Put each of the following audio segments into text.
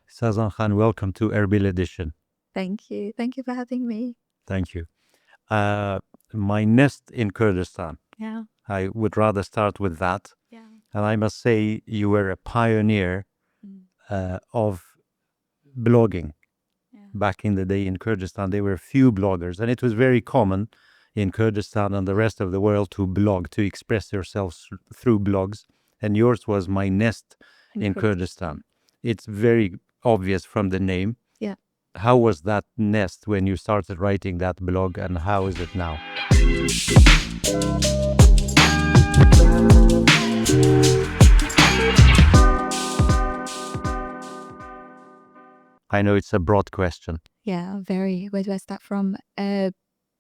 Sazan Khan, welcome to Erbil edition. Thank you. Thank you for having me. Thank you. My nest in Kurdistan. Yeah. I would rather start with that. Yeah. And I must say, you were a pioneer of blogging. Yeah. Back in the day in Kurdistan, there were few bloggers, and it was very common in Kurdistan and the rest of the world to blog, to express yourselves through blogs. And yours was My Nest in Kurdistan. It's very obvious from the name. Yeah. How was that nest when you started writing that blog, and how is it now? I know it's a broad question. Yeah, very. Where do I start from?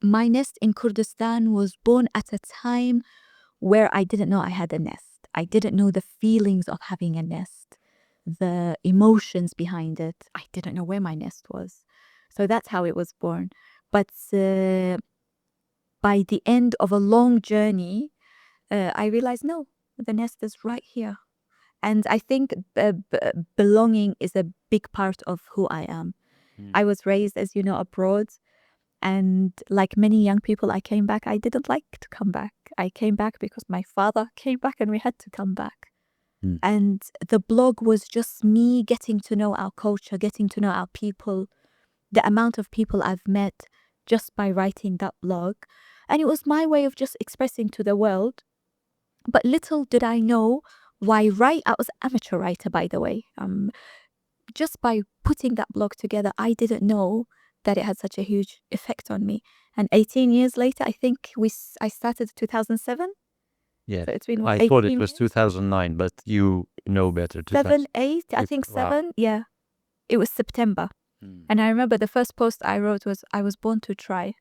My nest in Kurdistan was born at a time where I didn't know I had a nest. I didn't know the feelings of having a nest, the emotions behind it. I didn't know where my nest was. So that's how it was born. But by the end of a long journey, I realized no, the nest is right here. And I think belonging is a big part of who I am. I was raised, as you know, abroad. And like many young people, I came back. I didn't like to come back. I came back because my father came back and we had to come back. And the blog was just me getting to know our culture, getting to know our people, the amount of people I've met just by writing that blog. And it was my way of just expressing to the world. But little did I know why I was an amateur writer, by the way. Just by putting that blog together, I didn't know that it had such a huge effect on me. And 18 years later, I think I started 2007. Yeah, So it's been I thought it 18 was years? 2009, but you know better. 7, 8, I think Wow. 7. Yeah, it was September. And I remember the first post I wrote was, I was born to try.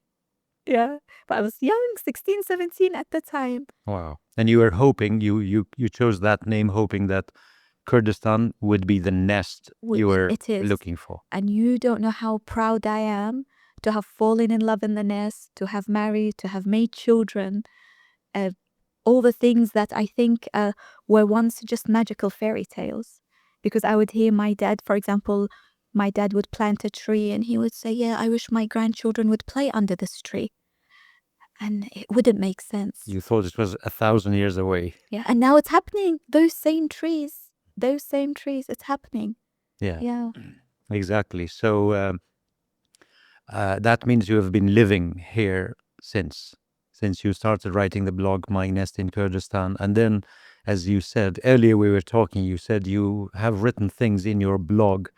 Yeah, but I was young, 16, 17 at the time. Wow. And you were hoping, you chose that name hoping that Kurdistan would be the nest you were It is. looking for. And you don't know how proud I am to have fallen in love in the nest, to have married, to have made children. All the things that I think were once just magical fairy tales. Because I would hear my dad, for example, my dad would plant a tree and he would say, yeah, I wish my grandchildren would play under this tree. And it wouldn't make sense. You thought it was 1,000 years away. Yeah, and now it's happening. Those same trees, it's happening. Yeah, Yeah. exactly. So that means you have been living here since you started writing the blog My Nest in Kurdistan. And then, as you said earlier, we were talking, you said you have written things in your blog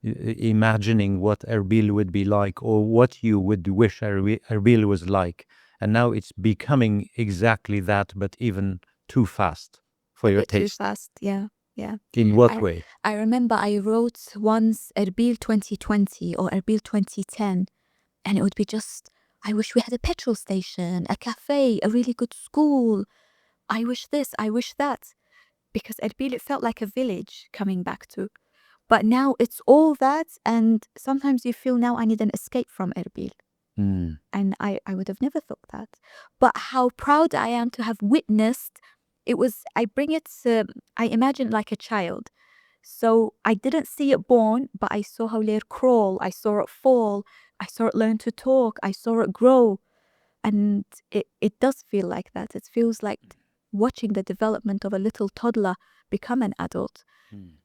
imagining what Erbil would be like, or what you would wish Erbil was like. And now it's becoming exactly that, but even too fast for your taste. Too fast, yeah. Yeah. In what way? I remember I wrote once Erbil 2020 or Erbil 2010, and it would be just, I wish we had a petrol station, a cafe, a really good school. I wish this, I wish that. Because Erbil, it felt like a village coming back to. But now it's all that, and sometimes you feel now I need an escape from Erbil. And I would have never thought that. But how proud I am to have witnessed, I bring it, I imagine like a child. So I didn't see it born, but I saw how Lear crawl, I saw it fall, I saw it learn to talk, I saw it grow. And it does feel like that. It feels like watching the development of a little toddler become an adult.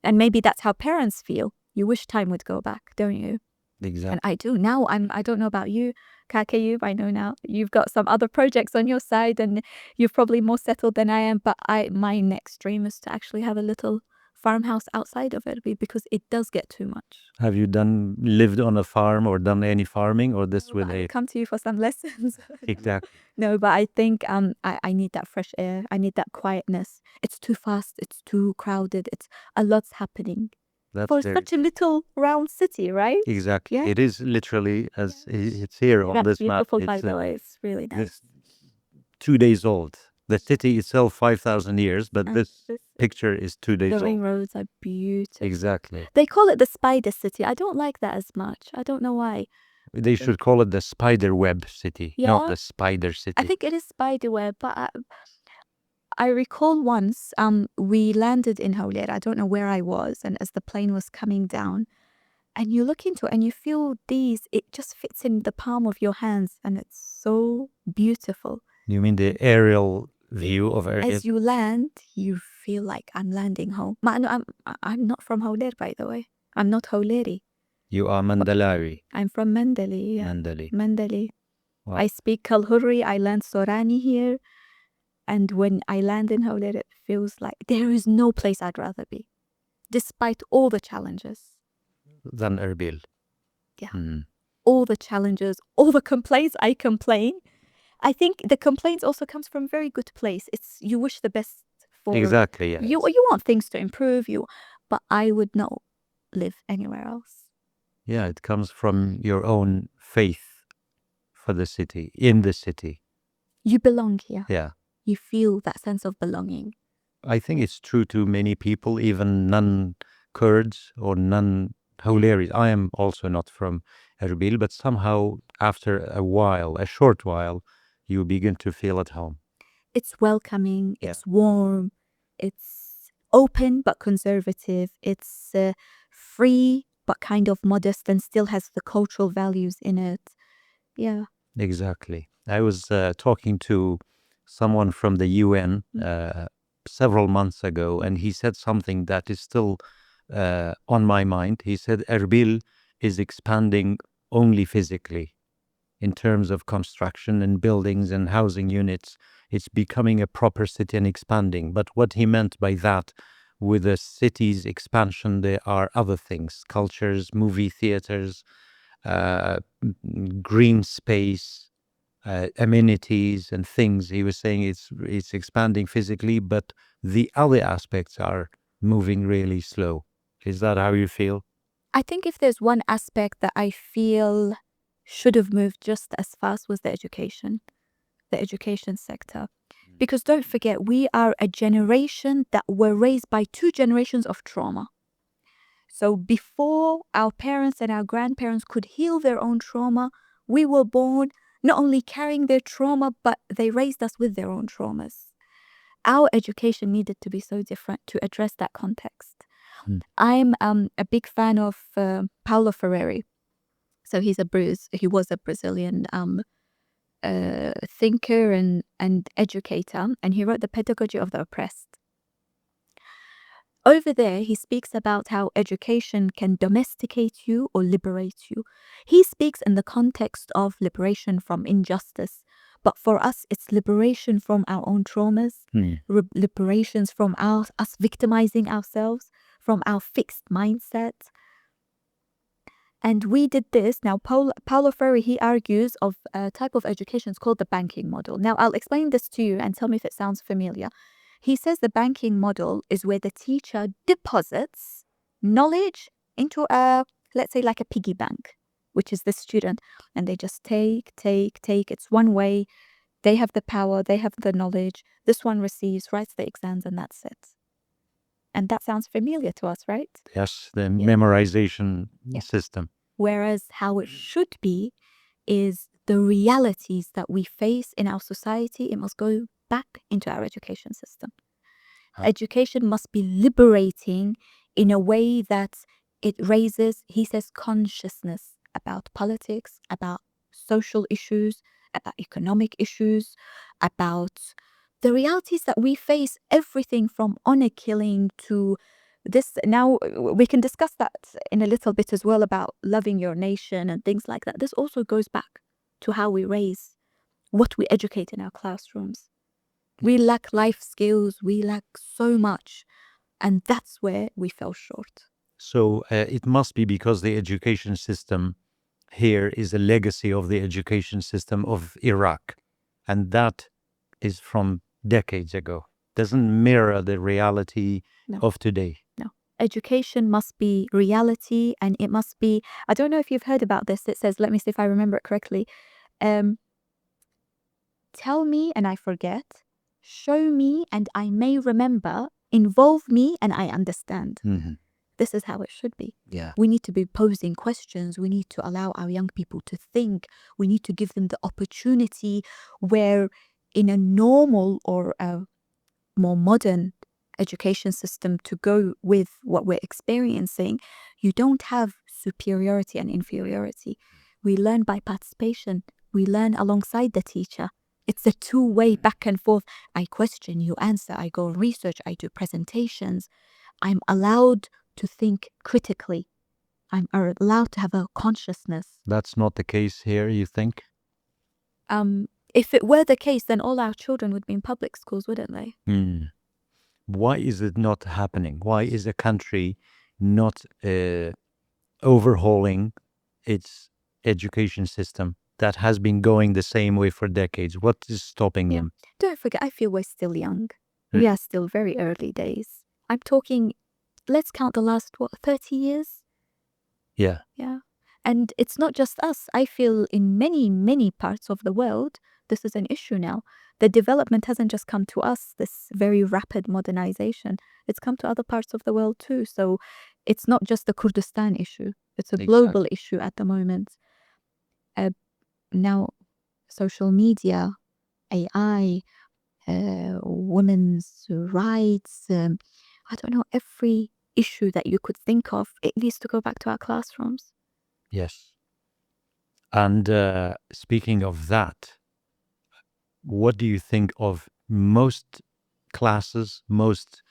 And maybe that's how parents feel. You wish time would go back, don't you? Exactly. And I do. Now I don't know about you, Kakayub. I know now you've got some other projects on your side and you're probably more settled than I am. But my next dream is to actually have a little farmhouse outside of Erbil because it does get too much. Have you lived on a farm or done any farming, or this No, with but I a... will come to you for some lessons. Exactly. No, but I think I need that fresh air. I need that quietness. It's too fast. It's too crowded. It's a lot's happening. For such a little round city, right? Exactly. Yeah. It is literally, as it's here on That's this map. beautiful, by the way. It's really nice. 2 days old. The city itself 5,000 years, but this picture is 2 days The old. ring roads are beautiful. Exactly. They call it the spider city. I don't like that as much. I don't know why. They should call it the spider web city, not Yeah. the spider city. I think it is spider web, but I recall once we landed in Hawler. I don't know where I was, and as the plane was coming down, And you look into it and you feel it just fits in the palm of your hands, and it's so beautiful. You mean the aerial view of Erbil? As you land, you feel like I'm landing home. I'm not from Hawler, by the way. I'm not Hawleri. You are Mandalawi. I'm from Mandali. Yeah. Mandali. Wow. I speak Kalhuri. I learned Sorani here. And when I land in Hawler, it feels like there is no place I'd rather be, despite all the challenges. Than Erbil. Yeah. All the challenges, all the complaints I complain. I think the complaints also comes from very good place. It's you wish the best for Exactly, yes. you want things to improve you, but I would not live anywhere else. Yeah, it comes from your own faith for the city, in the city. You belong here. Yeah. You feel that sense of belonging. I think it's true to many people, even non-Kurds or non-Hawleris. I am also not from Erbil, but somehow after a short while, you begin to feel at home. It's welcoming, Yeah. it's warm, it's open but conservative, it's free but kind of modest and still has the cultural values in it. Yeah. Exactly. I was talking to someone from the UN several months ago, and he said something that is still on my mind. He said Erbil is expanding only physically in terms of construction and buildings and housing units. It's becoming a proper city and expanding. But what he meant by that, with the city's expansion, there are other things, cultures, movie theaters, green space, amenities and things. He was saying it's expanding physically, but the other aspects are moving really slow. Is that how you feel? I think if there's one aspect that I feel should have moved just as fast was the education sector. Because don't forget, we are a generation that were raised by 2 generations of trauma. So before our parents and our grandparents could heal their own trauma, we were born not only carrying their trauma, but they raised us with their own traumas. Our education needed to be so different to address that context. I'm a big fan of Paulo Freire. So he was a Brazilian thinker and educator, and he wrote The Pedagogy of the Oppressed. Over there, he speaks about how education can domesticate you or liberate you. He speaks in the context of liberation from injustice, but for us, it's liberation from our own traumas, liberations from us victimizing ourselves, from our fixed mindset. And we did this. Now, Paulo Freire, he argues of a type of education it's called the banking model. Now, I'll explain this to you and tell me if it sounds familiar. He says the banking model is where the teacher deposits knowledge into let's say like a piggy bank, which is the student, and they just take. It's one way. They have the power, they have the knowledge. This one receives, writes the exams, and that's it. And that sounds familiar to us, right? Yes, the memorization system. Whereas how it should be is the realities that we face in our society, it must go back into our education system. Education must be liberating in a way that it raises, he says, consciousness about politics, about social issues, about economic issues, about the realities that we face, everything from honor killing to this. Now, we can discuss that in a little bit as well about loving your nation and things like that. This also goes back to how we raise, what we educate in our classrooms. We lack life skills, we lack so much, and that's where we fell short. So it must be because the education system here is a legacy of the education system of Iraq, and that is from decades ago. Doesn't mirror the reality of today. No. Education must be reality, and it must be, I don't know if you've heard about this, it says, let me see if I remember it correctly, tell me and I forget, show me and I may remember, involve me and I understand. This is how it should be. Yeah. We need to be posing questions. We need to allow our young people to think. We need to give them the opportunity where in a normal or a more modern education system to go with what we're experiencing, you don't have superiority and inferiority. We learn by participation. We learn alongside the teacher. It's a two-way back and forth. I question, you answer, I go research, I do presentations. I'm allowed to think critically. I'm allowed to have a consciousness. That's not the case here, you think? If it were the case, then all our children would be in public schools, wouldn't they? Why is it not happening? Why is a country not overhauling its education system that has been going the same way for decades? What is stopping them? Don't forget, I feel we're still young. We are still very early days. I'm talking, let's count the last, 30 years? Yeah. Yeah. And it's not just us. I feel in many, many parts of the world, this is an issue now. The development hasn't just come to us, this very rapid modernization. It's come to other parts of the world too. So it's not just the Kurdistan issue. It's a global issue at the moment. Now, social media, AI, women's rights, I don't know, every issue that you could think of, it needs to go back to our classrooms. Yes. And speaking of that, what do you think of most classes, most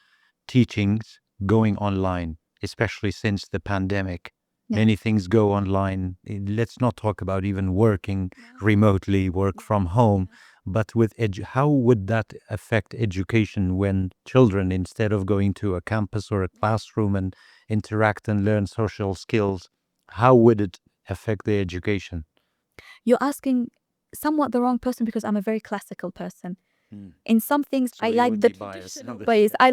teachings going online, especially since the pandemic? Many things go online. Let's not talk about even working remotely, work from home, but with how would that affect education when children, instead of going to a campus or a classroom and interact and learn social skills, how would it affect their education? You're asking somewhat the wrong person because I'm a very classical person. In some things, So I you like would the be biased traditional on this. ways. I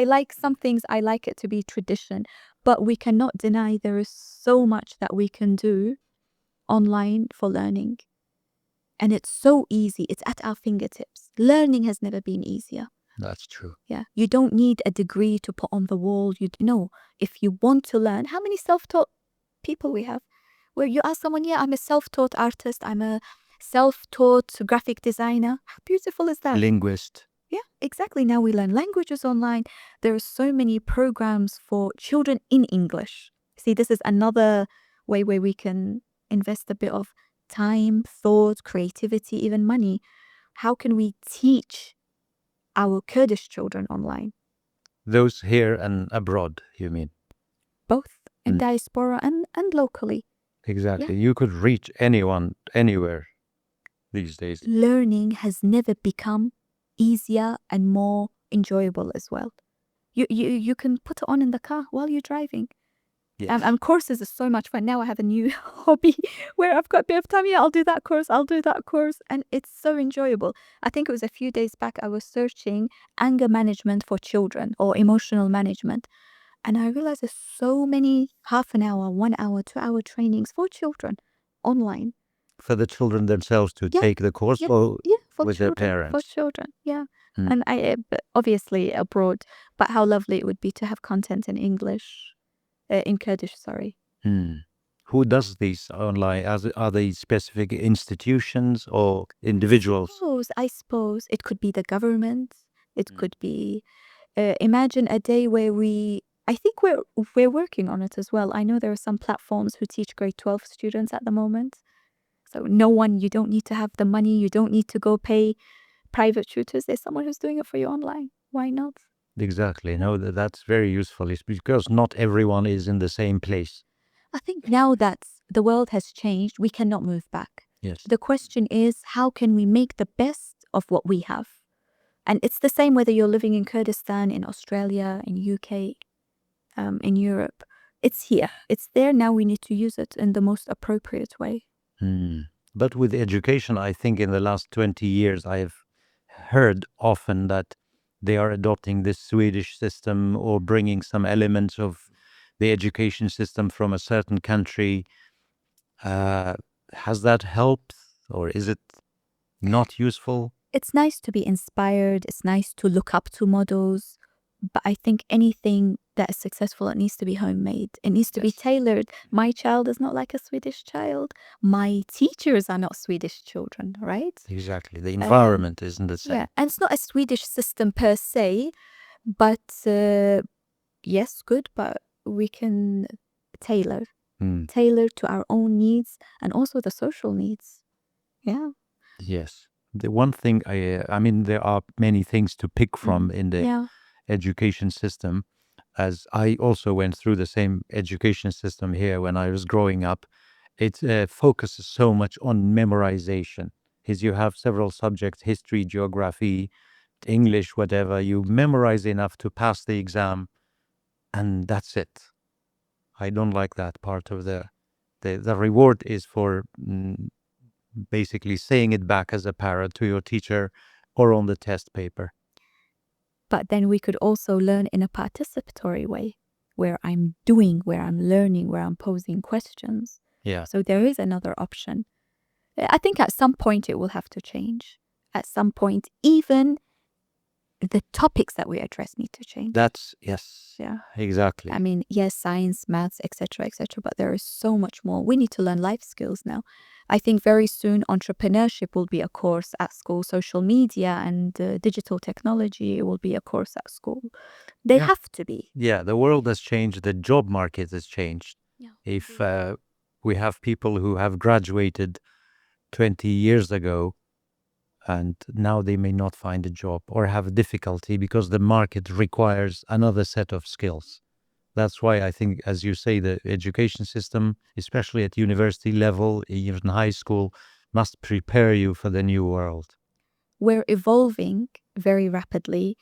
like some things, I like it to be tradition, but we cannot deny there is so much that we can do online for learning. And it's so easy. It's at our fingertips. Learning has never been easier. That's true. Yeah. You don't need a degree to put on the wall. No. If you want to learn, how many self-taught people we have? Where you ask someone, yeah, I'm a self-taught artist. I'm a self-taught graphic designer. How beautiful is that? Linguist. Yeah, exactly. Now we learn languages online. There are so many programs for children in English. See, this is another way where we can invest a bit of time, thought, creativity, even money. How can we teach our Kurdish children online? Those here and abroad, you mean? Both in diaspora and locally. Exactly. You could reach anyone, anywhere these days. Learning has never become easier and more enjoyable as well. You can put it on in the car while you're driving. Yes. And courses are so much fun. Now I have a new hobby where I've got a bit of time. Yeah, I'll do that course. And it's so enjoyable. I think it was a few days back I was searching anger management for children or emotional management. And I realized there's so many half an hour, 1 hour, 2 hour trainings for children online. For the children themselves to take the course or For with children, their parents? For children, yeah. And but obviously abroad, but how lovely it would be to have content in English, in Kurdish, sorry. Who does these online? Are they specific institutions or individuals? I suppose it could be the government. It could be, imagine a day where I think we're working on it as well. I know there are some platforms who teach grade 12 students at the moment. So you don't need to have the money. You don't need to go pay private tutors. There's someone who's doing it for you online. Why not? Exactly. No, that's very useful. It's because not everyone is in the same place. I think now that the world has changed, we cannot move back. Yes. The question is, how can we make the best of what we have? And it's the same whether you're living in Kurdistan, in Australia, in UK, in Europe. It's here. It's there. Now we need to use it in the most appropriate way. But with education, I think in the last 20 years, I've heard often that they are adopting this Swedish system or bringing some elements of the education system from a certain country. Has that helped or is it not useful? It's nice to be inspired. It's nice to look up to models. But I think anything that is successful, it needs to be homemade. It needs to be tailored. My child is not like a Swedish child. My teachers are not Swedish children, right? Exactly. The environment isn't the same. Yeah, and it's not a Swedish system per se, but yes, good, but we can tailor. tailored to our own needs and also the social needs. Yeah. Yes. The one thing I mean, there are many things to pick from in the Yeah. education system, as I also went through the same education system here when I was growing up. It focuses so much on memorization. Is you have several subjects, history, geography, English, whatever. You memorize enough to pass the exam, and that's it. I don't like that part of the reward is for basically saying it back as a parrot to your teacher or on the test paper. But then we could also learn in a participatory way, where I'm doing, where I'm learning, where I'm posing questions. Yeah. So there is another option. I think at some point it will have to change. At some point, even the topics that we address need to change. That's, yes. Yeah. Exactly. I mean, yes, science, maths, etc., but there is so much more. We need to learn life skills now. I think very soon entrepreneurship will be a course at school. Social media and digital technology will be a course at school. They Yeah. have to be. Yeah, the world has changed. The job market has changed. Yeah. If we have people who have graduated 20 years ago and now they may not find a job or have difficulty because the market requires another set of skills. That's why I think, as you say, the education system, especially at university level, even high school, must prepare you for the new world. We're evolving very rapidly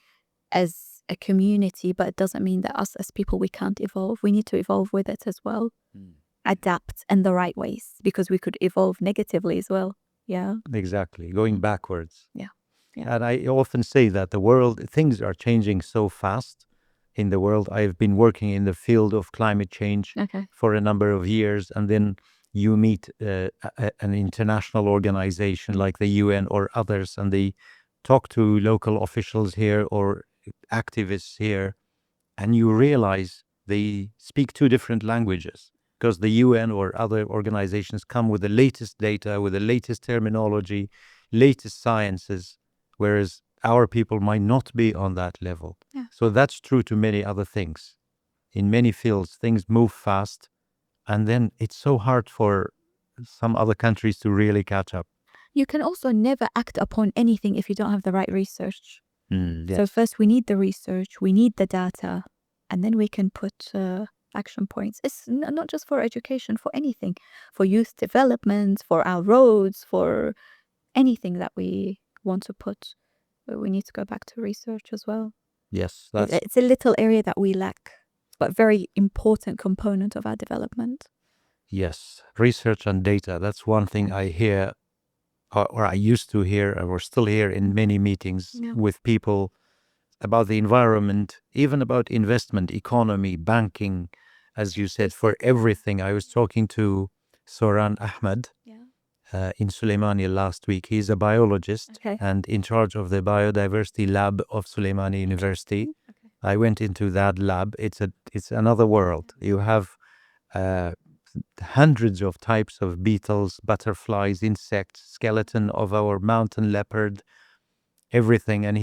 as a community, but it doesn't mean that us as people, we can't evolve. We need to evolve with it as well. Adapt in the right ways, because we could evolve negatively as well. Yeah. Exactly, going backwards. Yeah. And I often say that the world, things are changing so fast in the world. I've been working in the field of climate change for a number of years, and then you meet an international organization like the UN or others, and they talk to local officials here or activists here, and you realize they speak two different languages, because the UN or other organizations come with the latest data, with the latest terminology, latest sciences, whereas our people might not be on that level. Yeah. So that's true to many other things. In many fields, things move fast, and then it's so hard for some other countries to really catch up. You can also never act upon anything if you don't have the right research. Yes. So first we need the research, we need the data, and then we can put action points. It's not just for education, for anything, for youth development, for our roads, for anything that we want to put. We need to go back to research as well. Yes, it's a little area that we lack, but very important component of our development. Yes, research and data. That's one thing I hear, or I used to hear, or still hear in many meetings with people about the environment, even about investment, economy, banking, as you said, for everything. I was talking to Soran Ahmed in Suleimani last week. He's a biologist and in charge of the biodiversity lab of Suleimani University. I went into that lab. It's another world. You have hundreds of types of beetles, butterflies, insects, skeleton of our mountain leopard, everything. And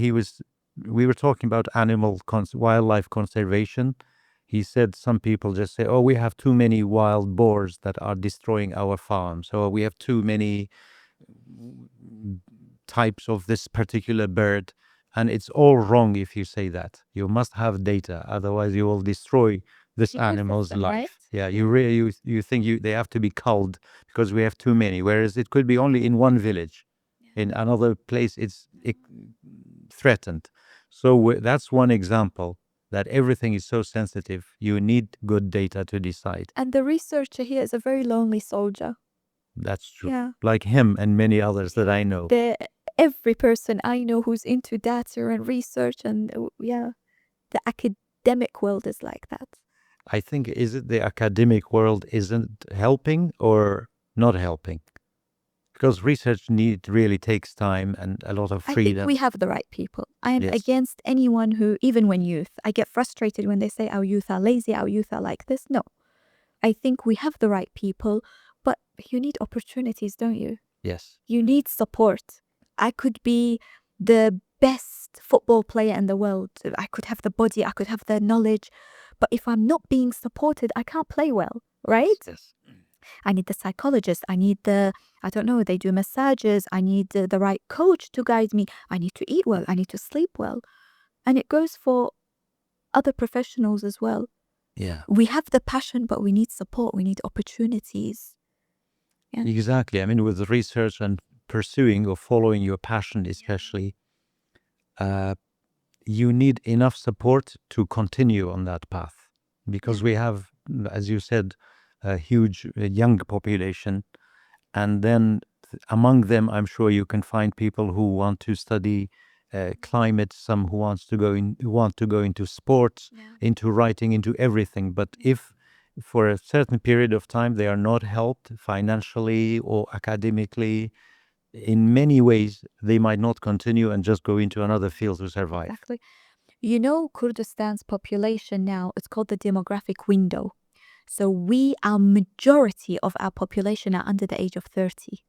we were talking about wildlife conservation. He said some people just say, oh, we have too many wild boars that are destroying our farms. So we have too many types of this particular bird. And it's all wrong if you say that. You must have data, otherwise you will destroy this animal's life. Right? Yeah, you think they have to be culled because we have too many, whereas it could be only in one village. In another place, it's threatened. So that's one example that everything is so sensitive. You need good data to decide. And the researcher here is a very lonely soldier. That's true. Yeah. Like him and many others that I know. Every person I know who's into data and research and the academic world is like that. I think, is it the academic world isn't helping or not helping? Because research really takes time and a lot of freedom. I think we have the right people. I am against anyone who, even when youth, I get frustrated when they say our youth are lazy, our youth are like this. No, I think we have the right people, but you need opportunities, don't you? Yes. You need support. I could be the best football player in the world. I could have the body, I could have the knowledge, but if I'm not being supported, I can't play well. right? Yes. I need the psychologist. I need I don't know, they do massages. I need the right coach to guide me. I need to eat well. I need to sleep well. And it goes for other professionals as well. Yeah. We have the passion, but we need support. We need opportunities. Yeah. Exactly. I mean, with research and pursuing or following your passion, especially, you need enough support to continue on that path, because we have, as you said, a huge young population, and then among them, I'm sure you can find people who want to study climate, some who want to go into sports, into writing, into everything. But if for a certain period of time they are not helped financially or academically, in many ways they might not continue and just go into another field to survive. Exactly. You know, Kurdistan's population now, it's called the demographic window. So our majority of our population are under the age of 30.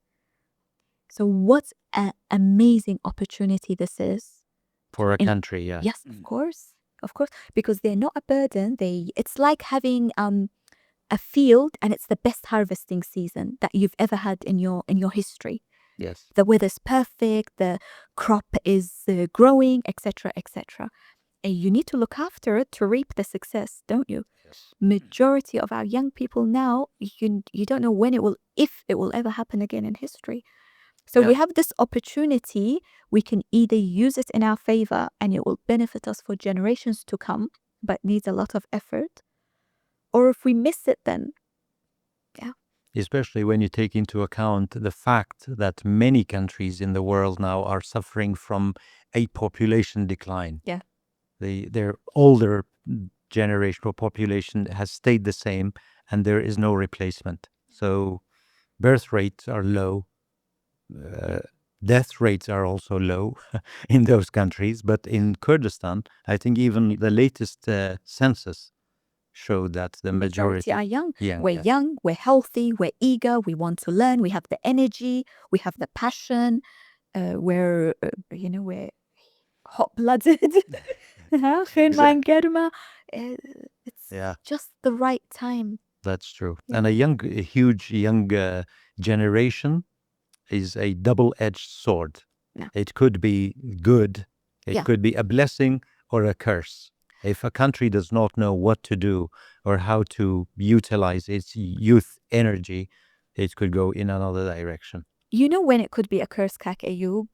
So what an amazing opportunity this is. For a country, yeah. Yes, of course. Of course. Because they're not a burden. It's like having a field, and it's the best harvesting season that you've ever had in your history. Yes. The weather's perfect, the crop is growing, etc., etc. And you need to look after it to reap the success, don't you? Yes. Majority of our young people now, you don't know if it will ever happen again in history. So we have this opportunity. We can either use it in our favor and it will benefit us for generations to come, but needs a lot of effort. Or if we miss it, then especially when you take into account the fact that many countries in the world now are suffering from a population decline. Yeah. Their older generational population has stayed the same, and there is no replacement. So birth rates are low. Death rates are also low in those countries. But in Kurdistan, I think even the latest census showed that the majority are young. young. We're young, we're healthy, we're eager, we want to learn, we have the energy, we have the passion, we're hot-blooded. It's just the right time. That's true. And a huge young generation is a double-edged sword. Yeah. It could be good, it could be a blessing or a curse. If a country does not know what to do or how to utilize its youth energy, it could go in another direction. You know when it could be a curse, Kak Ayub?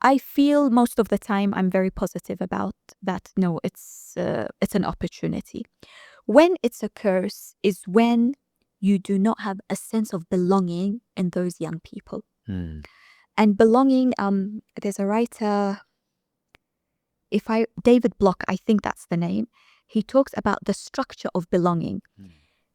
I feel most of the time I'm very positive about that. No, it's an opportunity. When it's a curse is when you do not have a sense of belonging in those young people. And belonging, there's a writer, David Block, I think that's the name. He talks about the structure of belonging.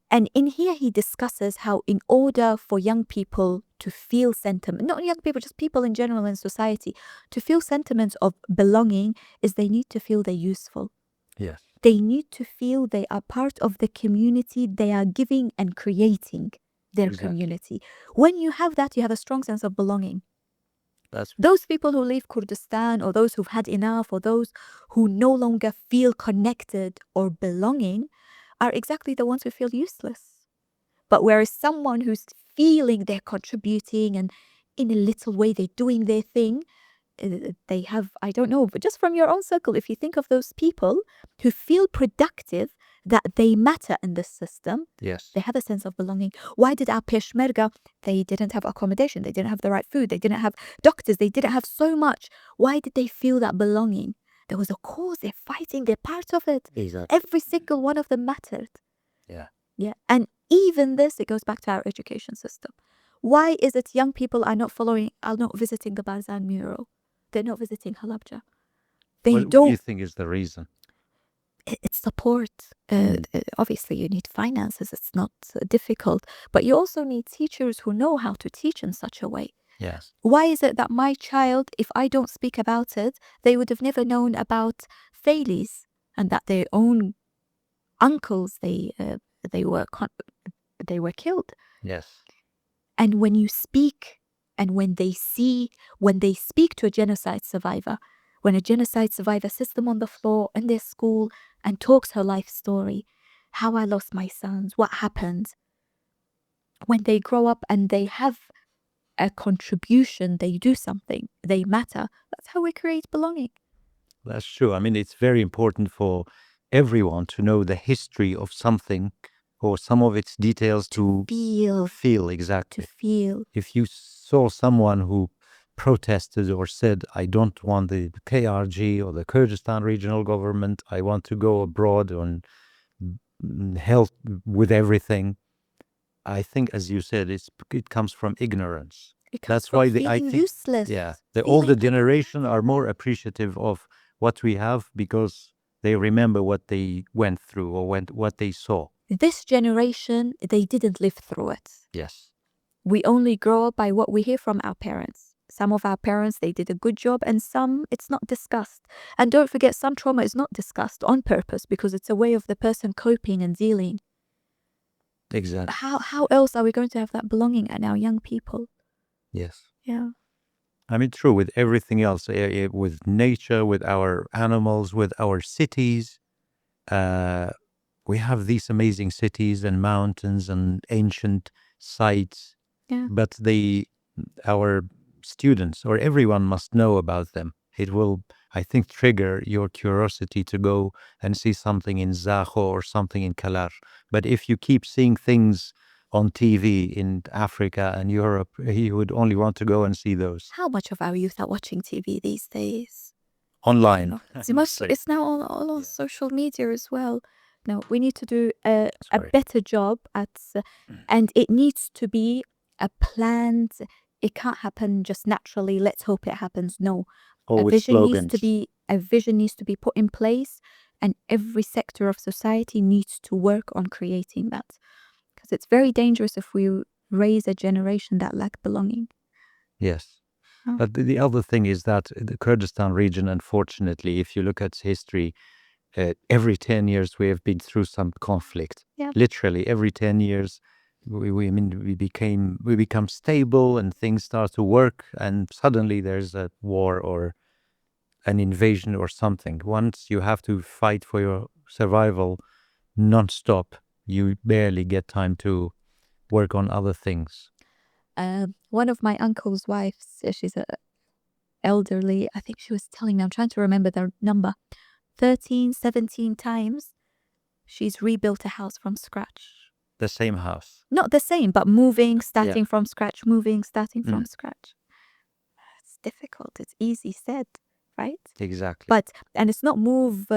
And in here, he discusses how in order for young people to feel sentiment, not young people, just people in general in society, to feel sentiments of belonging is they need to feel they're useful. Yes. They need to feel they are part of the community. They are giving and creating their community. When you have that, you have a strong sense of belonging. Those people who leave Kurdistan, or those who've had enough, or those who no longer feel connected or belonging, are exactly the ones who feel useless. But whereas someone who's feeling they're contributing and in a little way they're doing their thing, they have, I don't know, but just from your own circle, if you think of those people who feel productive, that they matter in this system, they have a sense of belonging. Why did our Peshmerga, they didn't have accommodation, they didn't have the right food, they didn't have doctors, they didn't have so much. Why did they feel that belonging? There was a cause, they're fighting, they're part of it. Every single one of them mattered. Yeah. And even this, it goes back to our education system. Why is it young people are not visiting the Barzan mural? They're not visiting Halabja. What do you think is the reason? It's support. Obviously, you need finances. It's not difficult. But you also need teachers who know how to teach in such a way. Yes. Why is it that my child, if I don't speak about it, they would have never known about Thales and that their own uncles, they were killed? Yes. And when you speak, and when they speak to a genocide survivor, when a genocide survivor sits them on the floor in their school and talks her life story, how I lost my sons, what happened. When they grow up and they have a contribution, they do something, they matter. That's how we create belonging. That's true. I mean, it's very important for everyone to know the history of something or some of its details to Feel, feel to exactly. feel. If you saw someone who protested or said, I don't want the KRG or the Kurdistan regional government, I want to go abroad and help with everything, I think, as you said, it comes from ignorance. It comes That's from why I feeling think, useless. yeah, the feeling older like it generation doesn't are more matter. appreciative of what we have because they remember what they went through or what they saw. This generation, they didn't live through it. Yes, We only grow up by what we hear from our parents. Some of our parents, they did a good job, and some, it's not discussed. And don't forget, some trauma is not discussed on purpose because it's a way of the person coping and dealing. exactly. How else are we going to have that belonging in our young people? Yes. Yeah. I mean, true, with everything else, with nature, with our animals, with our cities. We have these amazing cities and mountains and ancient sites, Yeah. but our students or everyone must know about them. It will, I think, trigger your curiosity to go and see something in Zaho or something in Kalar. But if you keep seeing things on TV in Africa and Europe, you would only want to go and see those How much of our youth are watching TV these days? online. It's now all on Yeah. social media as well. No, we need to do a Sorry. better job at, and it needs to be a planned. It can't happen just naturally. Let's hope it happens. No, Or a with vision needs to slogans. be put in place, and every sector of society needs to work on creating that, because it's very dangerous if we raise a generation that lack belonging. Yes. Oh. But the other thing is that the Kurdistan region, unfortunately, if you look at history, every 10 years we have been through some conflict. Yeah. Literally every 10 years, we become stable and things start to work, and suddenly there's a war or an invasion or something. Once you have to fight for your survival non-stop, you barely get time to work on other things. One of my uncle's wives, she's elderly. I think she was telling me, I'm trying to remember the number, 13, 17 times she's rebuilt a house from scratch. The same house. Not the same, but moving, starting from scratch, moving, starting from Mm. scratch. It's difficult. It's easy said, right? Exactly. And it's not move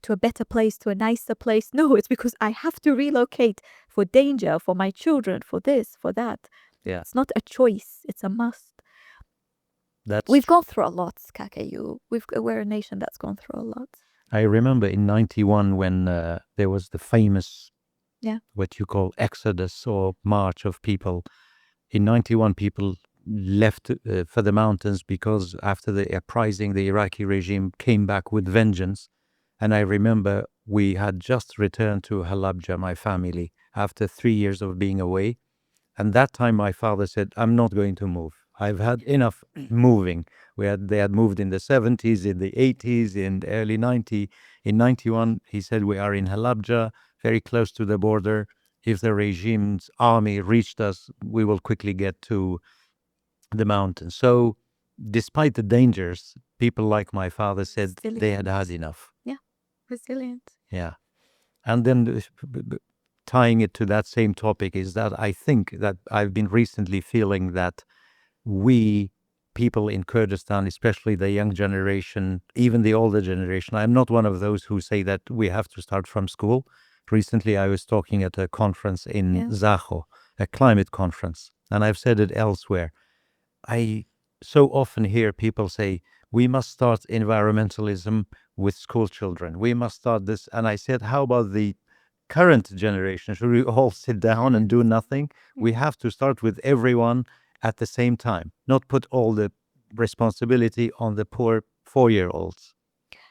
to a better place, to a nicer place. No, it's because I have to relocate for danger, for my children, for this, for that. Yeah. It's not a choice. It's a must. We've gone through a lot, Kakayu. We're a nation that's gone through a lot. I remember in 91 when there was the famous, what you call exodus or march of people. In 91, people left for the mountains because after the uprising, the Iraqi regime came back with vengeance. And I remember we had just returned to Halabja, my family, after 3 years of being away. And that time my father said, I'm not going to move. I've had enough moving. They had moved in the 70s, in the 80s, in the early 90s. In 91, he said, we are in Halabja, very close to the border. If the regime's army reached us, we will quickly get to the mountains. So despite the dangers, people like my father said they had had enough. Yeah, resilient. Yeah. And then tying it to that same topic is that I think that I've been recently feeling that we people in Kurdistan, especially the young generation, even the older generation, I'm not one of those who say that we have to start from school. Recently, I was talking at a conference in Zaho, a climate conference, and I've said it elsewhere. I so often hear people say, we must start environmentalism with school children. We must start this. And I said, how about the current generation? Should we all sit down and do nothing? We have to start with everyone at the same time, not put all the responsibility on the poor 4-year-olds.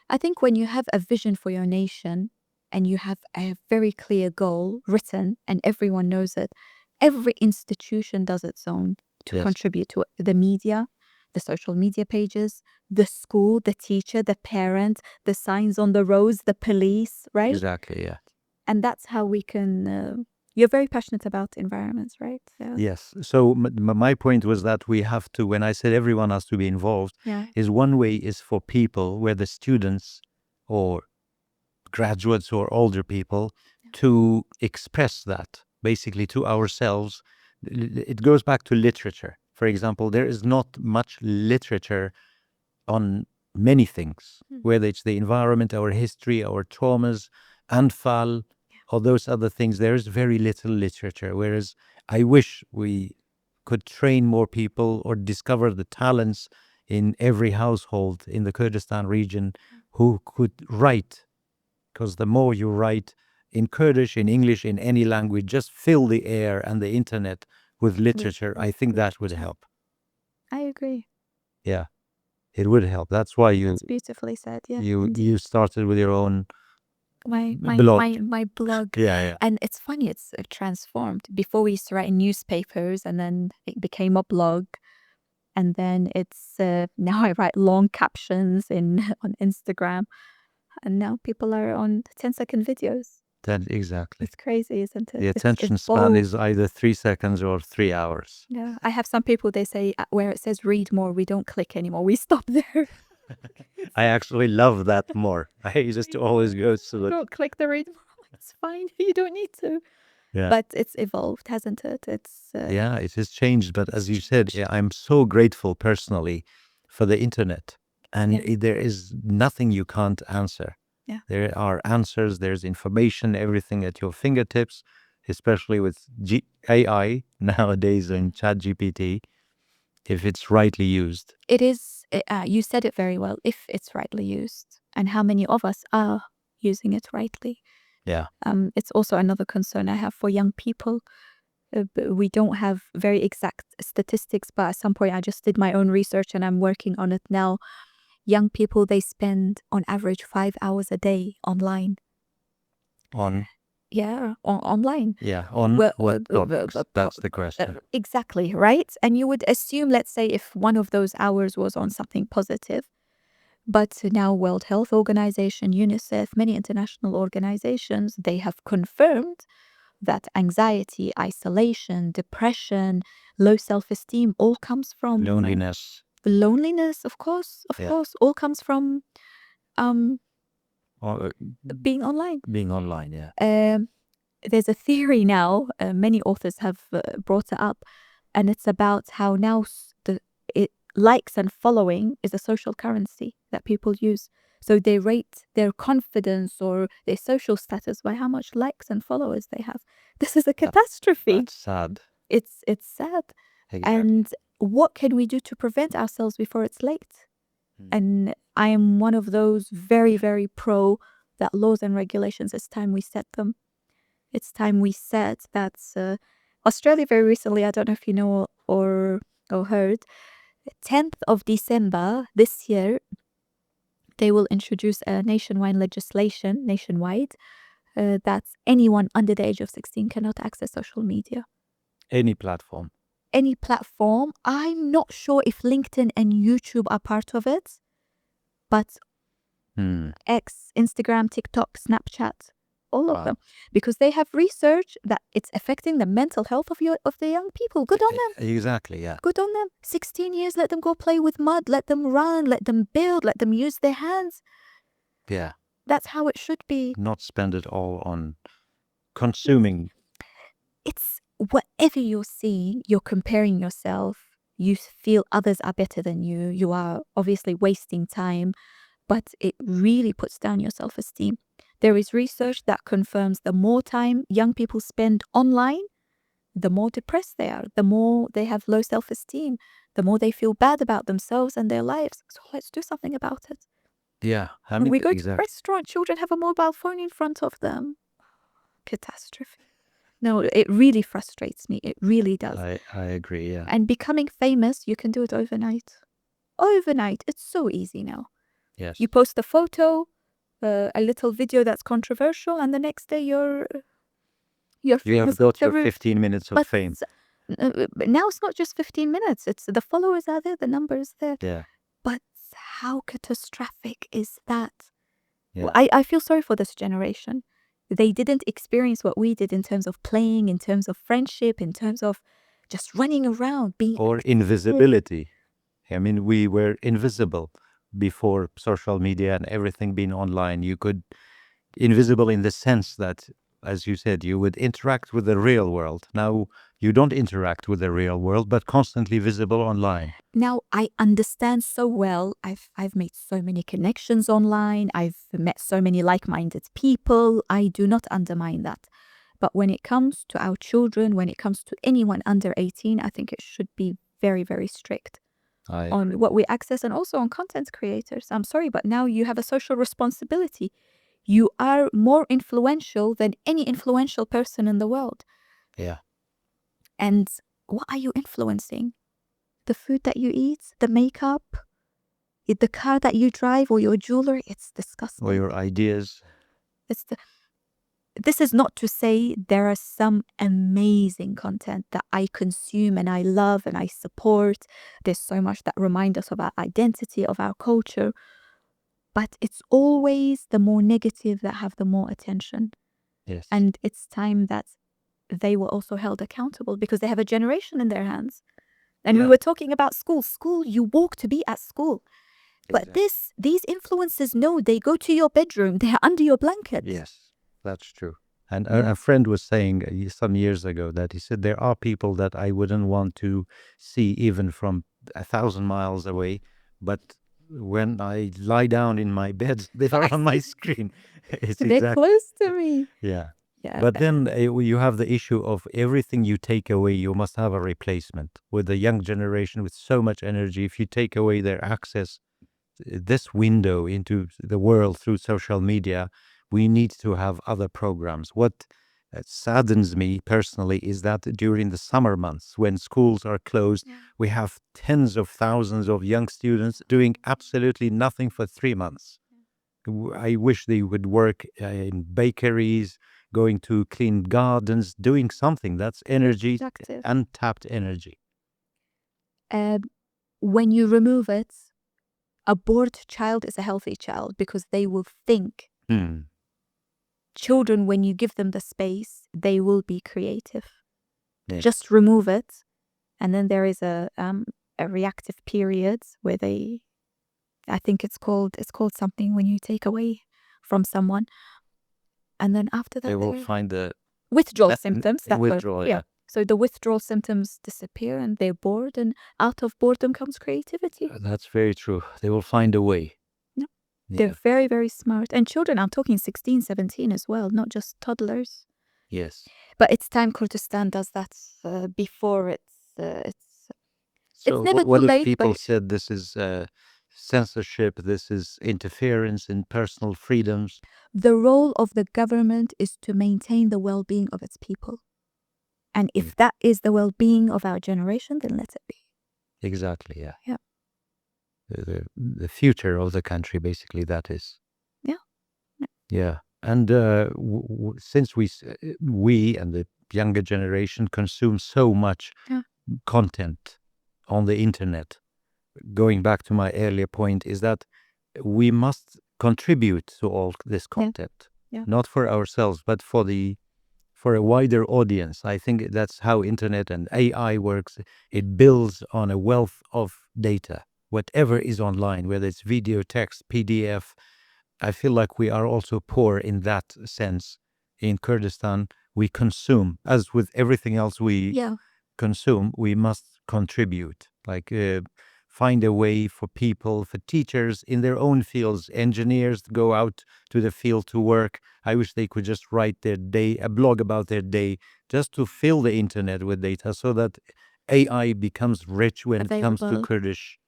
I think when you have a vision for your nation and you have a very clear goal written and everyone knows it, every institution does its own to contribute to it. The media, the social media pages, the school, the teacher, the parent, the signs on the roads, the police, right? Exactly, yeah. And that's how we can... you're very passionate about environments, right? Yeah. Yes. So my point was that we have to, when I said everyone has to be involved, Yeah. is one way is for people, whether students or graduates or older people, to express that basically to ourselves. It goes back to literature. For example, there is not much literature on many things, whether it's the environment, our history, our traumas, Anfal, or those other things. There is very little literature, whereas I wish we could train more people or discover the talents in every household in the Kurdistan region who could write, because the more you write in Kurdish, in English, in any language, just fill the air and the internet with literature, I think that would help. I agree. Yeah. It would help. That's why It's beautifully said. Yeah. you started with your own My blog. blog. Yeah. And it's funny, it's transformed. Before we used to write in newspapers, and then it became a blog. And then it's now I write long captions on Instagram. And now people are on 10-second videos. Exactly. It's crazy, isn't it? The It's attention span evolved. is either 3 seconds or 3 hours. Yeah. I have some people, they say where it says read more, we don't click anymore. We stop there. I actually love that more. I just always go to the... Don't click the read more. It's fine. You don't need to. Yeah. But it's evolved, hasn't it? It's Yeah, it has changed. But as you said, I'm so grateful personally for the internet. And there is nothing you can't answer. Yeah. There are answers, there's information, everything at your fingertips, especially with AI nowadays and ChatGPT, if it's rightly used. It is, you said it very well, if it's rightly used. And how many of us are using it rightly? Yeah. It's also another concern I have for young people. We don't have very exact statistics, but at some point I just did my own research and I'm working on it now. Young people, they spend on average 5 hours a day online. On? Yeah, online. Yeah, on what topics? That's the question. Exactly, right? And you would assume, let's say, if one of those hours was on something positive, but now World Health Organization, UNICEF, many international organizations, they have confirmed that anxiety, isolation, depression, low self-esteem all comes from Loneliness. Loneliness, of course, all comes from Or, being online. being online, yeah. There's a theory now, many authors have brought it up, and it's about how now likes and following is a social currency that people use. So they rate their confidence or their social status by how much likes and followers they have. This is a catastrophe. That's sad. It's sad. Exactly. And what can we do to prevent ourselves before it's late? And I am one of those very, very pro that laws and regulations, it's time we set them. It's time we said that Australia very recently, I don't know if you know or heard, 10th of December this year, they will introduce a nationwide legislation, that anyone under the age of 16 cannot access social media. Any platform. Any platform. I'm not sure if LinkedIn and YouTube are part of it, but X, Instagram, TikTok, Snapchat, all of them, because they have research that it's affecting the mental health of the young people. Good on them. Exactly, yeah. Good on them. 16 years, let them go play with mud, let them run, let them build, let them use their hands. Yeah. That's how it should be. Not spend it all on consuming. It's whatever you're seeing, you're comparing yourself, you feel others are better than you, you are obviously wasting time, but it really puts down your self-esteem. There is research that confirms the more time young people spend online, the more depressed they are, the more they have low self-esteem, the more they feel bad about themselves and their lives. So let's do something about it. Yeah. I When mean, we go to a restaurant, children have a mobile phone in front of them. Catastrophe. No, it really frustrates me. It really does. I agree, yeah. And becoming famous, you can do it overnight. Overnight. It's so easy now. Yes. You post a photo, a little video that's controversial, and the next day you're You have got your 15 minutes of fame. Now it's not just 15 minutes. It's the followers are there, the number is there. Yeah. But how catastrophic is that? Yeah. I feel sorry for this generation. They didn't experience what we did in terms of playing, in terms of friendship, in terms of just running around, being Or active. invisibility. I mean, we were invisible before social media and everything being online. You could invisible in the sense that, as you said, you would interact with the real world. Now you don't interact with the real world, but constantly visible online. Now I understand so well. I've made so many connections online. I've met so many like-minded people. I do not undermine that. But when it comes to our children, when it comes to anyone under 18, I think it should be very, very strict on what we access and also on content creators. I'm sorry, but now you have a social responsibility. You are more influential than any influential person in the world. Yeah. And what are you influencing? The food that you eat, the makeup, the car that you drive, or your jewelry? It's disgusting. Or your ideas. This is not to say there are some amazing content that I consume and I love and I support. There's so much that reminds us of our identity, of our culture. But it's always the more negative that have the more attention. Yes. And it's time that they were also held accountable because they have a generation in their hands. And we were talking about school. School, you walk to be at school. But these influences, no, they go to your bedroom. They're under your blanket. Yes, that's true. And a friend was saying some years ago that he said, there are people that I wouldn't want to see even from 1,000 miles away. But when I lie down in my bed, they are on my screen. They're close to me. Yeah. Yeah. But then you have the issue of everything you take away, you must have a replacement. With the young generation with so much energy, if you take away their access, this window into the world through social media, we need to have other programs. What saddens me personally is that during the summer months, when schools are closed, we have tens of thousands of young students doing absolutely nothing for 3 months. I wish they would work in bakeries, going to clean gardens, doing something that's energy, Productive. untapped energy. When you remove it, a bored child is a healthy child because they will think. Children, when you give them the space, they will be creative. Yes. Just remove it, and then there is a reactive period where they, I think it's called something when you take away from someone, and then after that They will find the withdrawal symptoms. withdrawal. Yeah. So the withdrawal symptoms disappear, and they're bored, and out of boredom comes creativity. That's very true. They will find a way. Yeah. They're very, very smart. And children, I'm talking 16, 17 as well, not just toddlers. Yes. But it's time Kurdistan does that before it's So never what too if late. people But said this is censorship, this is interference in personal freedoms? the role of the government is to maintain the well-being of its people. And if that is the well-being of our generation, then let it be. Exactly, yeah. Yeah. The future of the country, basically, that is. Yeah. Yeah. And since we and the younger generation consume so much content on the internet, going back to my earlier point, is that we must contribute to all this content, not for ourselves, but for a wider audience. I think that's how internet and AI works. It builds on a wealth of data, whatever is online, whether it's video, text, PDF. I feel like we are also poor in that sense. In Kurdistan, we consume, as with everything else we consume, we must contribute. Like find a way for people, for teachers in their own fields, engineers go out to the field to work. I wish they could just write a blog about their day, just to fill the internet with data so that AI becomes rich when it comes to Kurdish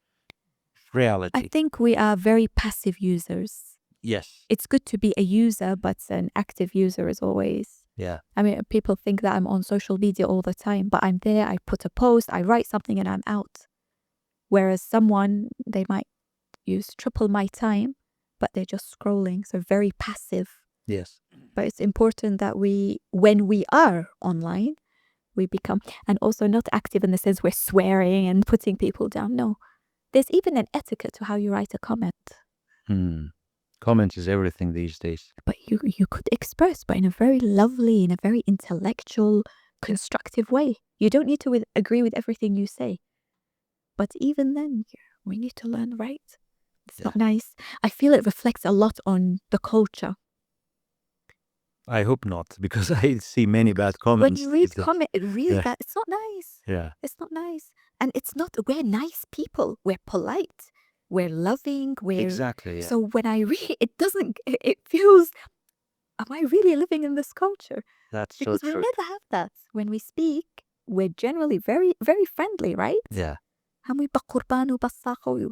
reality. I think we are very passive users. Yes. It's good to be a user, but an active user is always. Yeah. I mean, people think that I'm on social media all the time, but I'm there, I put a post, I write something, and I'm out. Whereas someone, they might use triple my time, but they're just scrolling. So very passive. Yes. But it's important that when we are online, we become, and also not active in the sense we're swearing and putting people down. No. There's even an etiquette to how you write a comment. Comment is everything these days. But you could express, but in a very lovely, in a very intellectual, constructive way. You don't need to agree with everything you say. But even then, we need to learn, right? It's not nice. I feel it reflects a lot on the culture. I hope not, because I see many bad comments. When you read comment, really bad. It's not nice. Yeah. It's not nice. And it's not, we're nice people. We're polite. We're loving. Exactly. Yeah. So when I read, it feels, am I really living in this culture? That's Because so we true. never have that. When we speak, we're generally very, very friendly, right? Yeah.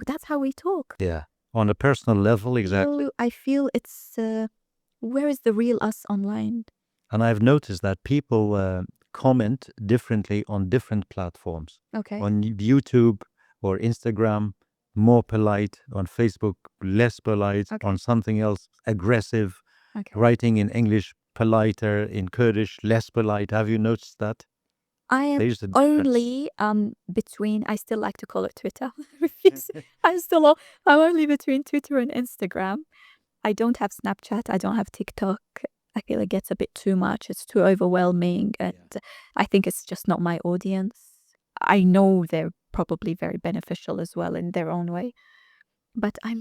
That's how we talk. Yeah. On a personal level, exactly. I feel it's, where is the real us online? And I've noticed that people comment differently on different platforms. Okay. On YouTube or Instagram, more polite. On Facebook, less polite. Okay. On something else, aggressive. Okay. Writing in English, politer. In Kurdish, less polite. Have you noticed that? I am There's a difference. only between, I still like to call it Twitter. I'm only between Twitter and Instagram. I don't have Snapchat. I don't have TikTok. I feel it gets a bit too much. It's too overwhelming. And I think it's just not my audience. I know they're probably very beneficial as well in their own way. But I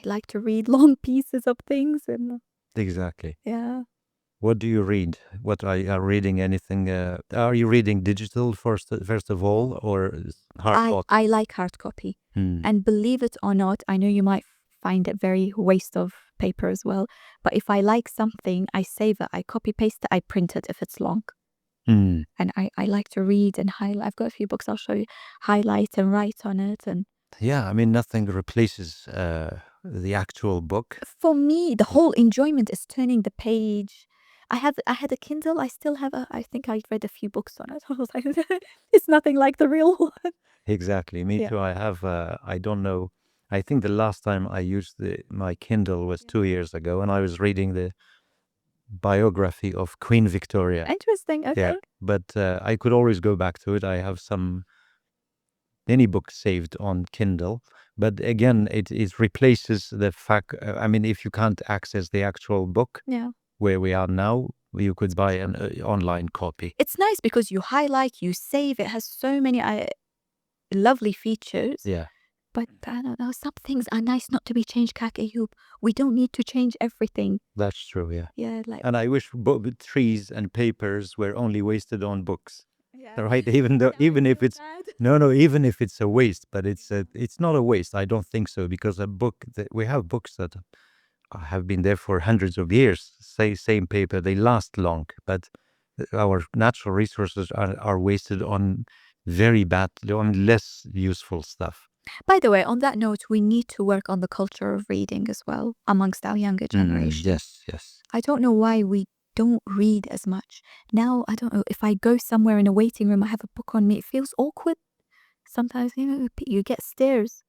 like to read long pieces of things. And Exactly. yeah. What do you read? What are you reading? Anything? Are you reading digital first of all, or hard copy? I like hard copy. And believe it or not, I know you might find it very waste of paper as well. But if I like something, I save it, I copy paste it, I print it if it's long. And I like to read and highlight. I've got a few books I'll show you, highlight and write on it. And yeah, I mean, nothing replaces the actual book. For me, the whole enjoyment is turning the page. I had a Kindle. I still have I think I read a few books on it. I was like, it's nothing like the real one. Exactly. Me too. I have, I don't know. I think the last time I used my Kindle was 2 years ago, and I was reading the biography of Queen Victoria. Interesting. Okay. Yeah, but I could always go back to it. I have many books saved on Kindle, but again, it replaces the fact. I mean, if you can't access the actual book, where we are now, you could buy an online copy. It's nice because you highlight, you save. It has so many lovely features. Yeah. But I don't know, some things are nice not to be changed, Kak Ayub. We don't need to change everything. That's true, yeah. Yeah, like. And I wish trees and papers were only wasted on books. Yeah. Right? Even if it's even if it's a waste, but it's not a waste. I don't think so, because we have books that have been there for hundreds of years. Same paper, they last long, but our natural resources are wasted on on less useful stuff. By the way, on that note, we need to work on the culture of reading as well amongst our younger generation. Yes. I don't know why we don't read as much. Now, I don't know, if I go somewhere in a waiting room, I have a book on me, it feels awkward. Sometimes, you get stares.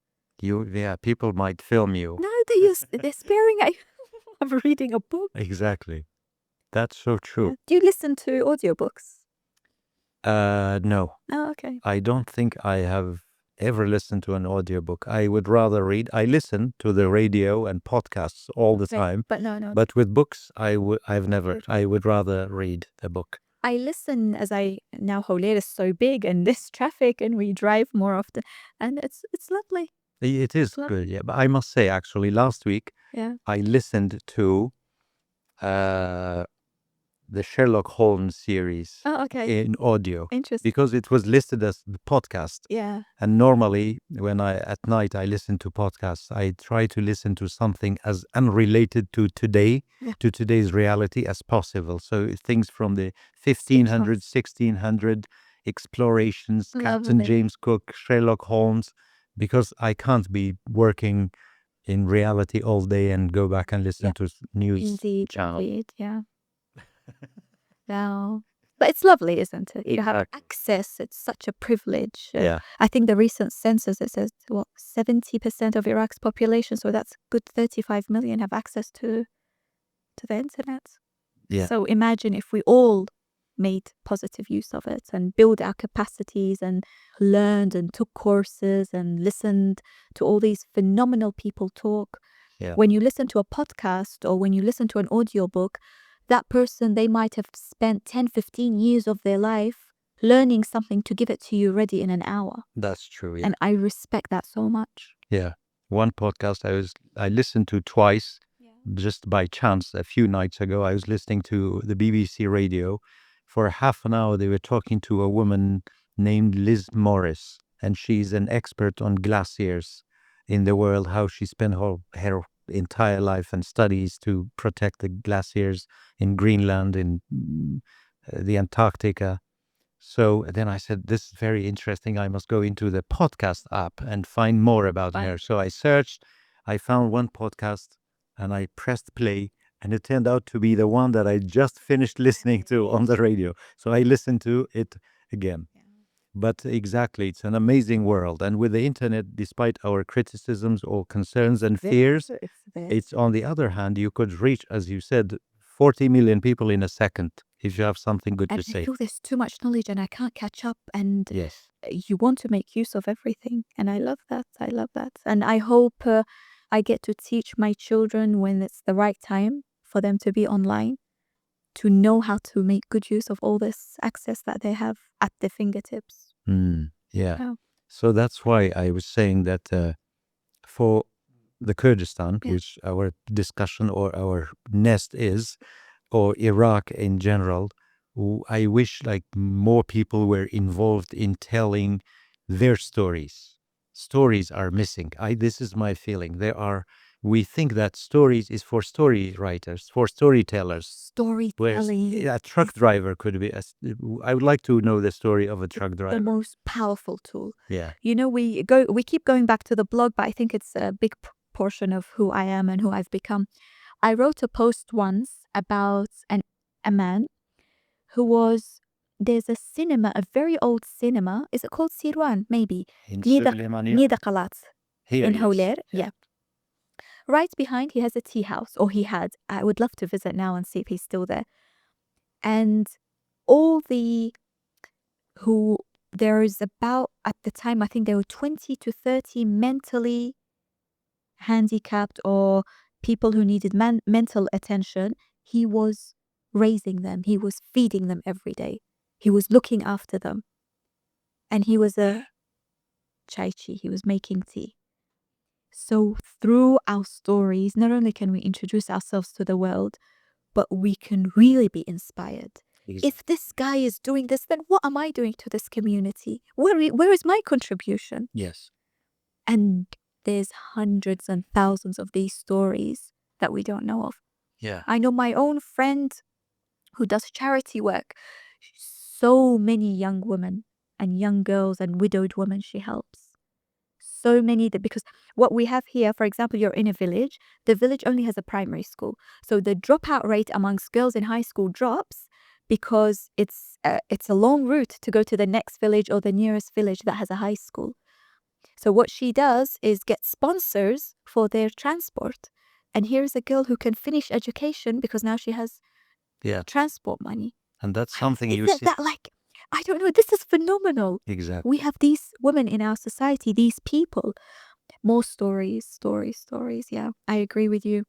People might film you. No, they're staring at you. I'm reading a book. Exactly. That's so true. Yeah. Do you listen to audiobooks? No. Oh, okay. I don't think I have ever listened to an audiobook. I would rather read. I listen to the radio and podcasts all the time. But no. But with books, I've never. I would rather read a book. I listen now Holer is so big and this traffic and we drive more often, and it's lovely. It is good, yeah. But I must say, actually, last week, I listened to the Sherlock Holmes series in audio. Interesting. Because it was listed as the podcast. Yeah. And normally, at night I listen to podcasts, I try to listen to something as unrelated to today's reality as possible. So things from the 1500, 1600, explorations, Captain James Cook, Sherlock Holmes, because I can't be working in reality all day and go back and listen to news channels. Indeed, yeah. No. But it's lovely, isn't it? You have access. It's such a privilege. I think the recent census, it says, 70% of Iraq's population, so that's good 35 million have access to the internet. Yeah. So imagine if we all made positive use of it and build our capacities and learned and took courses and listened to all these phenomenal people talk. Yeah. When you listen to a podcast or when you listen to an audiobook, that person, they might have spent 10, 15 years of their life learning something to give it to you ready in an hour. That's true. Yeah. And I respect that so much. Yeah. One podcast I listened to twice just by chance a few nights ago. I was listening to the BBC radio. For half an hour, they were talking to a woman named Liz Morris, and she's an expert on glaciers in the world, how she spent her entire life and studies to protect the glaciers in Greenland, in the Antarctica. So then I said, this is very interesting. I must go into the podcast app and find more about Fine. her. So I searched, I found one podcast and I pressed play, and it turned out to be the one that I just finished listening to on the radio. So I listened to it again. But exactly, it's an amazing world. And with the internet, despite our criticisms or concerns and fears, it's on the other hand, you could reach, as you said, 40 million people in a second if you have something good And to I say. feel there's too much knowledge and I can't catch up. And Yes. you want to make use of everything. And I love that. I love that. And I hope I get to teach my children when it's the right time for them to be online, to know how to make good use of all this access that they have at their fingertips. Yeah. Yeah. So that's why I was saying that for the Kurdistan, Yeah. which our discussion or our nest is, or Iraq in general, I wish like more people were involved in telling their stories. Stories are missing. This is my feeling. We think that stories is for story writers, for storytellers. Whereas Storytelling a truck driver could be. I would like to know the story of a truck the driver. most powerful tool. Yeah. You know, we keep going back to the blog, but I think it's a big portion of who I am and who I've become. I wrote a post once about a man who was, there's a cinema, a very old cinema. Is it called Sirwan? Maybe. In Nida Qalat Here, in yes. Hawler. Yeah. Yeah. Right behind, he has a tea house, or he had. I would love to visit now and see if he's still there. And all the there's about, at the time, I think there were 20 to 30 mentally handicapped or people who needed mental attention. He was raising them. He was feeding them every day. He was looking after them. And he was a chaichi. He was making tea. So through our stories, not only can we introduce ourselves to the world, but we can really be inspired. If this guy is doing this, then what am I doing to this community? Where is my contribution? Yes. And there's hundreds and thousands of these stories that we don't know of. Yeah. I know my own friend who does charity work. So many young women and young girls and widowed women she helps. So many, because what we have here, for example, you're in a village, the village only has a primary school. So the dropout rate amongst girls in high school drops because it's a long route to go to the next village or the nearest village that has a high school. So what she does is get sponsors for their transport. And here's a girl who can finish education because now she has transport money. And that's something you Isn't see. that like, I don't know, this is phenomenal. Exactly. We have these women in our society, these people. More stories. Yeah, I agree with you.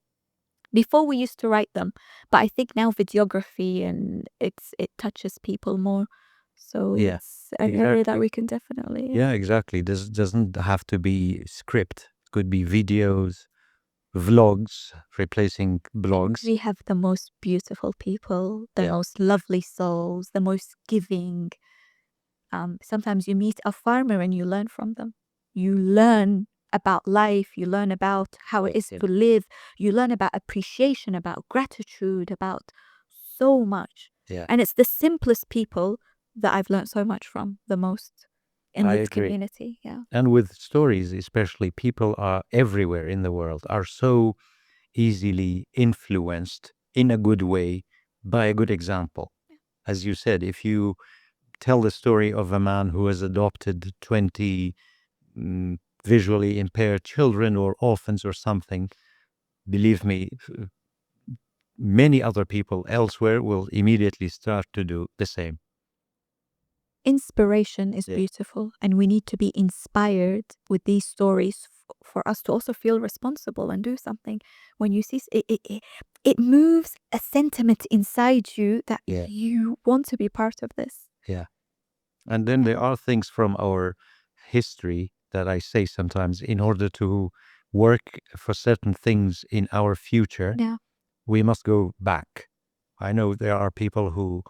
Before we used to write them, but I think now videography and it touches people more. So Yeah, it's an area that exactly. we can definitely. Yeah, exactly. This doesn't have to be script. It could be videos, vlogs, replacing blogs. We have the most beautiful people, the Yeah. most lovely souls, the most giving. Sometimes you meet a farmer and you learn from them. You learn about life, you learn about how it is to live, you learn about appreciation, about gratitude, about so much. Yeah. And it's the simplest people that I've learned so much from the most in I this agree. community. Yeah. And with stories, especially, people are everywhere in the world are so easily influenced in a good way by a good example. As you said, if you tell the story of a man who has adopted 20 visually impaired children or orphans or something, believe me, many other people elsewhere will immediately start to do the same. Inspiration is beautiful, and we need to be inspired with these stories for us to also feel responsible and do something. When you see it moves a sentiment inside you that Yeah. you want to be part of this. Yeah. And then there are things from our history that I say sometimes in order to work for certain things in our future, Yeah. we must go back. I know there are people who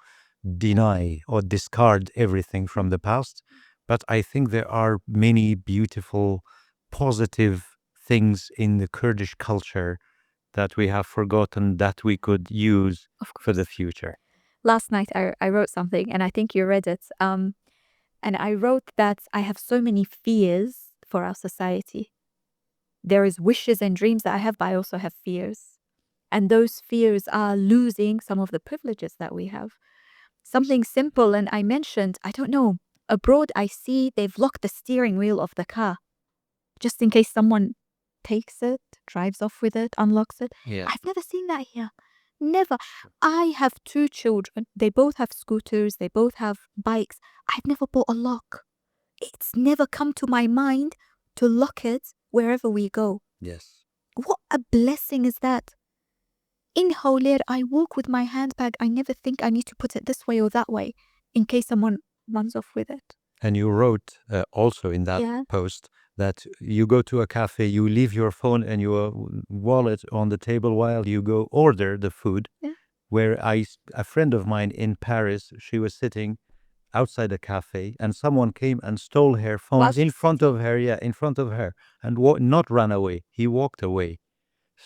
deny or discard everything from the past, but I think there are many beautiful, positive things in the Kurdish culture that we have forgotten that we could use Of for the course. future. Last night I wrote something, and I think you read it. And I wrote that I have so many fears for our society. There is wishes and dreams that I have, but I also have fears. And those fears are losing some of the privileges that we have. Something simple, and I mentioned, I don't know, abroad I see they've locked the steering wheel of the car just in case someone takes it, drives off with it, unlocks it. Yeah. I've never seen that here. Never. I have 2 children. They both have scooters, they both have bikes. I've never bought a lock. It's never come to my mind to lock it wherever we go. Yes. What a blessing is that? In Hawler, I walk with my handbag. I never think I need to put it this way or that way in case someone runs off with it. And you wrote also in that Yeah. post that you go to a cafe, you leave your phone and your wallet on the table while you go order the food. Yeah. Where a friend of mine in Paris, she was sitting outside a cafe and someone came and stole her phone While in she's front of sitting. her. Yeah, in front of her, and not run away. He walked away.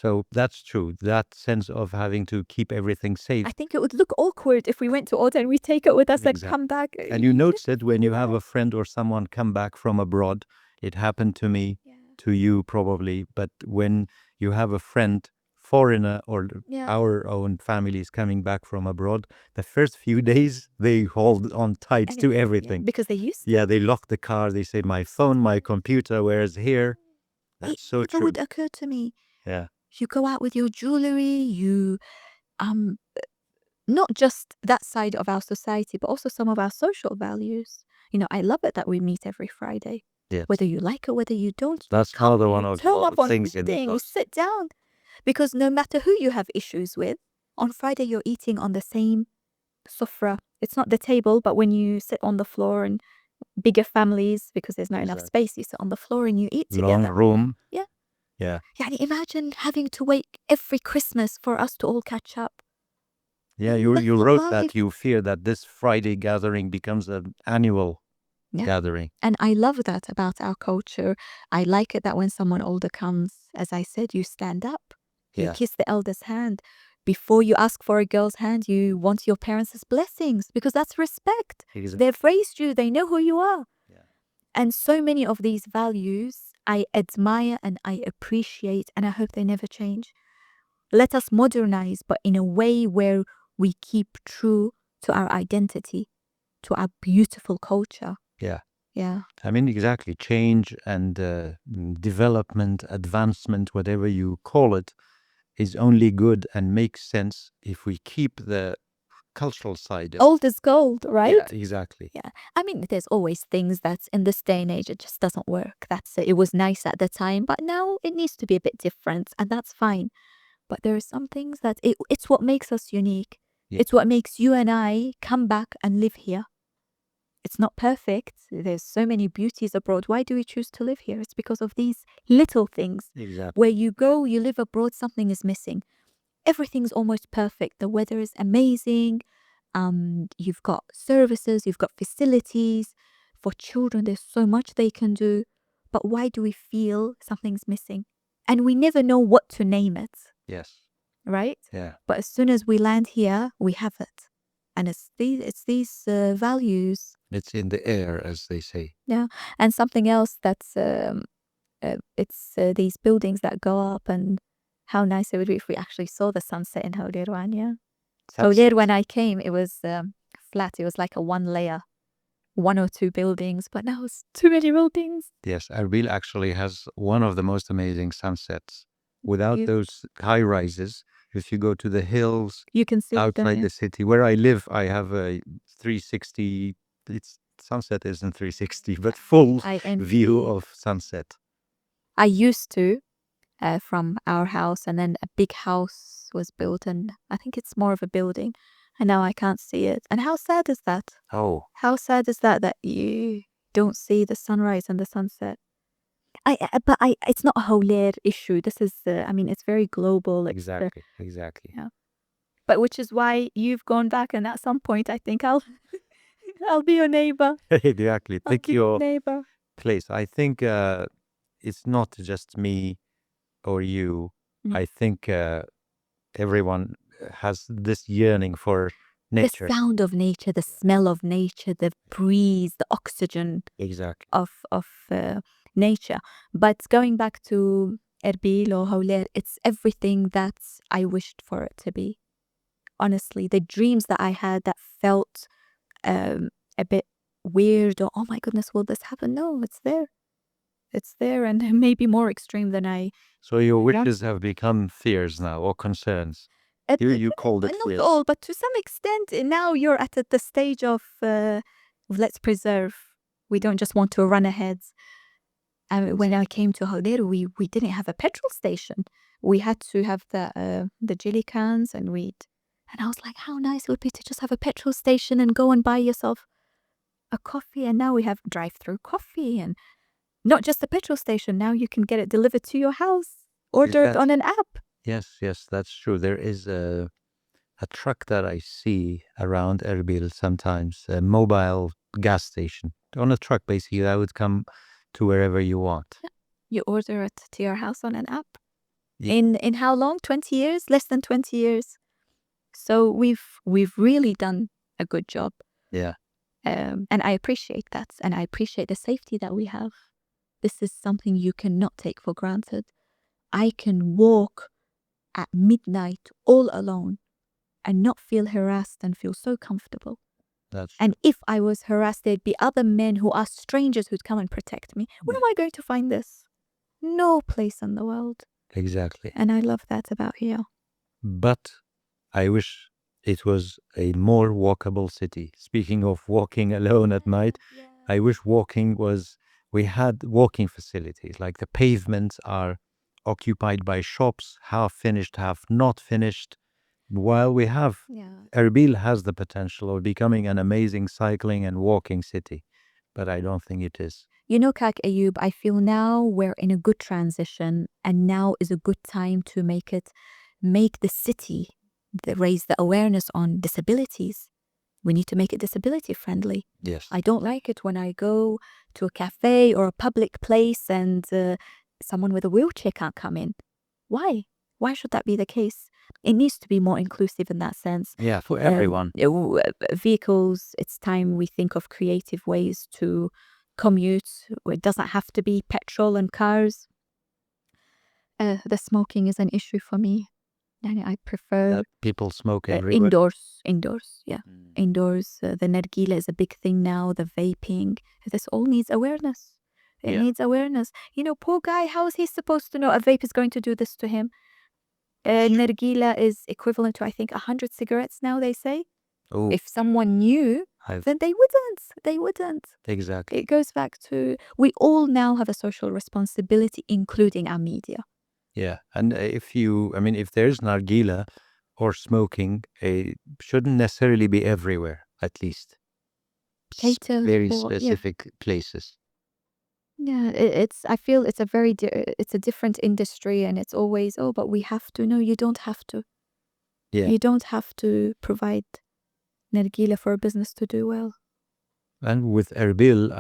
So that's true. That sense of having to keep everything safe. I think it would look awkward if we went to order and we take it with us and Exactly. come back. And you notice it when really you have a bad. friend or someone come back from abroad. It happened to me, Yeah. to you probably, but when you have a friend, foreigner, or Yeah. our own families coming back from abroad, the first few days they hold on tight And to yeah, everything. because they used to. Yeah, they lock the car. They say, my phone, my computer, whereas here, It that's so never true. would occur to me. Yeah. You go out with your jewelry, you not just that side of our society, but also some of our social values. You know, I love it that we meet every Friday. Yes. Whether you like it, whether you don't, you That's come, another you one of turn the up on things in meeting, we those. sit down. Because no matter who you have issues with, on Friday you're eating on the same sofra. It's not the table, but when you sit on the floor and bigger families, because there's not enough Exactly. space, you sit on the floor and you eat Long together. room. Yeah. Yeah. Yani imagine having to wait every Christmas for us to all catch up. Yeah, you That's wrote life. that you fear that this Friday gathering becomes an annual Yeah. gathering. And I love that about our culture. I like it that when someone older comes, as I said, you stand up, you Yeah. kiss the elder's hand. Before you ask for a girl's hand, you want your parents' blessings because that's respect. Exactly. They've raised you, they know who you are. Yeah. And so many of these values I admire and I appreciate, and I hope they never change. Let us modernize, but in a way where we keep true to our identity, to our beautiful culture. Yeah. Yeah. I mean, exactly. Change and development, advancement, whatever you call it, is only good and makes sense if we keep the cultural side. Old is gold, right? Yeah, exactly. Yeah. I mean, there's always things that in this day and age, it just doesn't work. That's it. It was nice at the time, but now it needs to be a bit different, and that's fine. But there are some things that it's what makes us unique. Yeah. It's what makes you and I come back and live here. It's not perfect. There's so many beauties abroad. Why do we choose to live here? It's because of these little things. Exactly. Where you go, you live abroad, something is missing. Everything's almost perfect. The weather is amazing. You've got services, you've got facilities. For children, there's so much they can do. But why do we feel something's missing? And we never know what to name it, Yes. right? Yeah. But as soon as we land here, we have it. And it's these values. It's in the air, as they say. Yeah. And something else that's, it's these buildings that go up, and how nice it would be if we actually saw the sunset in Hawler, yeah. Hawler, when I came, it was flat. It was like a one layer, 1 or 2 buildings, but now it's too many buildings. Yes, Erbil actually has one of the most amazing sunsets. Without You- those high rises, if you go to the hills You can see them, outside yeah. the city, where I live, I have a 360. It's sunset isn't 360, but full I envy view you. of sunset. I used to from our house, and then a big house was built, and I think it's more of a building, and now I can't see it. And how sad is that? Oh, How sad is that you don't see the sunrise and the sunset? It's not a Hawler issue. This is, I mean, it's very global. It's exactly. yeah. But which is why you've gone back, and at some point, I think I'll be your neighbor. Exactly. I'll Pick be your your neighbor. place. I think it's not just me or you. Mm. I think everyone has this yearning for The nature. sound of nature, the smell of nature, the breeze, the oxygen Exactly. of nature. But going back to Erbil or Hawler, it's everything that I wished for it to be. Honestly, the dreams that I had that felt a bit weird or, oh my goodness, will this happen? No, it's there. It's there, and maybe more extreme than I. So your want. wishes have become fears now, or concerns. It- Here you called it Not fears. all, but to some extent, now you're at the stage of let's preserve. We don't just want to run ahead. When I came to Hawler, we didn't have a petrol station. We had to have the jelly cans, and I was like, how nice it would be to just have a petrol station and go and buy yourself a coffee. And now we have drive-through coffee, and not just a petrol station. Now you can get it delivered to your house, order it that- on an app. Yes, that's true. There is a truck that I see around Erbil sometimes, a mobile gas station. On a truck, basically, that would come to wherever you want. You order it to your house on an app. Yeah. In how long? 20 years? Less than 20 years. So we've really done a good job. Yeah. And I appreciate that. And I appreciate the safety that we have. This is something you cannot take for granted. I can walk at midnight all alone and not feel harassed and feel so comfortable. That's And if I was harassed, there'd be other men who are strangers who'd come and protect me. Where am I going to find this? No place in the world. exactly. And I love that about here. But I wish it was a more walkable city. Speaking of walking alone at night, I wish we had walking facilities, like the pavements are occupied by shops, half finished, half not finished. While we have, Erbil has the potential of becoming an amazing cycling and walking city, but I don't think it is. You know, Kak Ayub, I feel now we're in a good transition, and now is a good time to make the city, raise the awareness on disabilities. We need to make it disability friendly. Yes. I don't like it when I go to a cafe or a public place and someone with a wheelchair can't come in. Why? Why should that be the case? It needs to be more inclusive in that sense. Yeah, for everyone. Vehicles, it's time we think of creative ways to commute. It doesn't have to be petrol and cars. The smoking is an issue for me. I prefer That people smoke everywhere. indoors, yeah. Indoors, the nargila is a big thing now, the vaping. This all needs awareness. It needs awareness. You know, poor guy, how is he supposed to know a vape is going to do this to him? Nargila is equivalent to, I think, 100 cigarettes now, they say. Oh, If someone knew, then they wouldn't. They wouldn't. exactly. It goes back to, we all now have a social responsibility, including our media. Yeah, and if there's nargila or smoking, it shouldn't necessarily be everywhere, at least. Cater Very for, specific places. Yeah, I feel it's it's a different industry, and it's always, oh, but we have to. No, you don't have to. Yeah. You don't have to provide nargila for a business to do well. And with Erbil,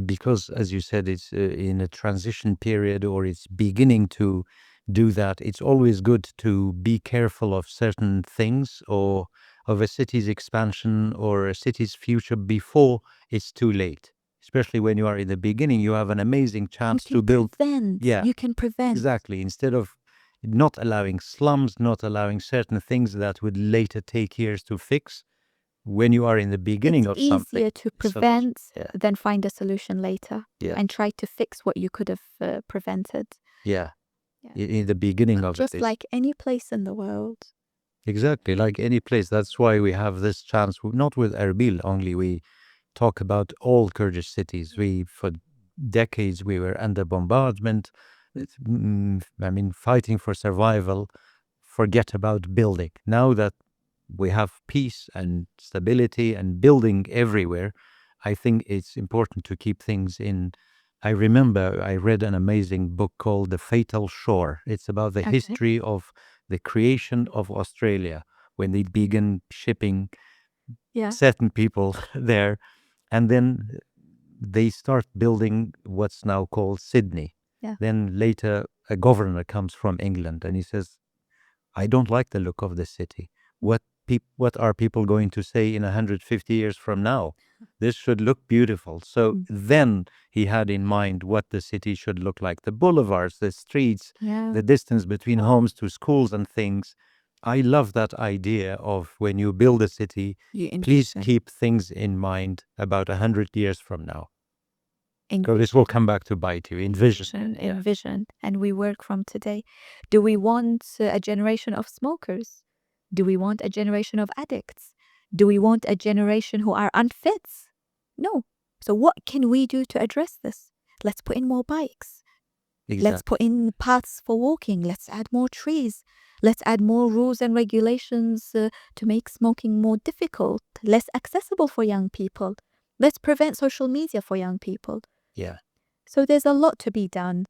because as you said, it's in a transition period or it's beginning to do that, it's always good to be careful of certain things or of a city's expansion or a city's future before it's too late. Especially when you are in the beginning, you have an amazing chance to build. You can prevent. Exactly. Instead of not allowing slums, not allowing certain things that would later take years to fix. When you are in the beginning of something, it's easier to prevent than find a solution later and try to fix what you could have prevented. Yeah. In the beginning of just like any place in the world. Exactly, like any place. That's why we have this chance, not with Erbil only. We talk about all Kurdish cities. For decades we were under bombardment. Fighting for survival. Forget about building. Now that we have peace and stability and building everywhere, I think it's important to keep things in. I remember I read an amazing book called The Fatal Shore. It's about the history of the creation of Australia when they began shipping certain people there. And then they start building what's now called Sydney. Then later a governor comes from England and he says, I don't like the look of the city. What are people going to say in 150 years from now? This should look beautiful. So then he had in mind what the city should look like. The boulevards, the streets, the distance between homes to schools and things. I love that idea of when you build a city, please keep things in mind about 100 years from now. So this will come back to bite you. Envision. And we work from today. Do we want a generation of smokers? Do we want a generation of addicts? Do we want a generation who are unfit? No. So what can we do to address this? Let's put in more bikes. Let's put in paths for walking. Let's add more trees. Let's add more rules and regulations to make smoking more difficult, less accessible for young people. Let's prevent social media for young people. Yeah. So there's a lot to be done,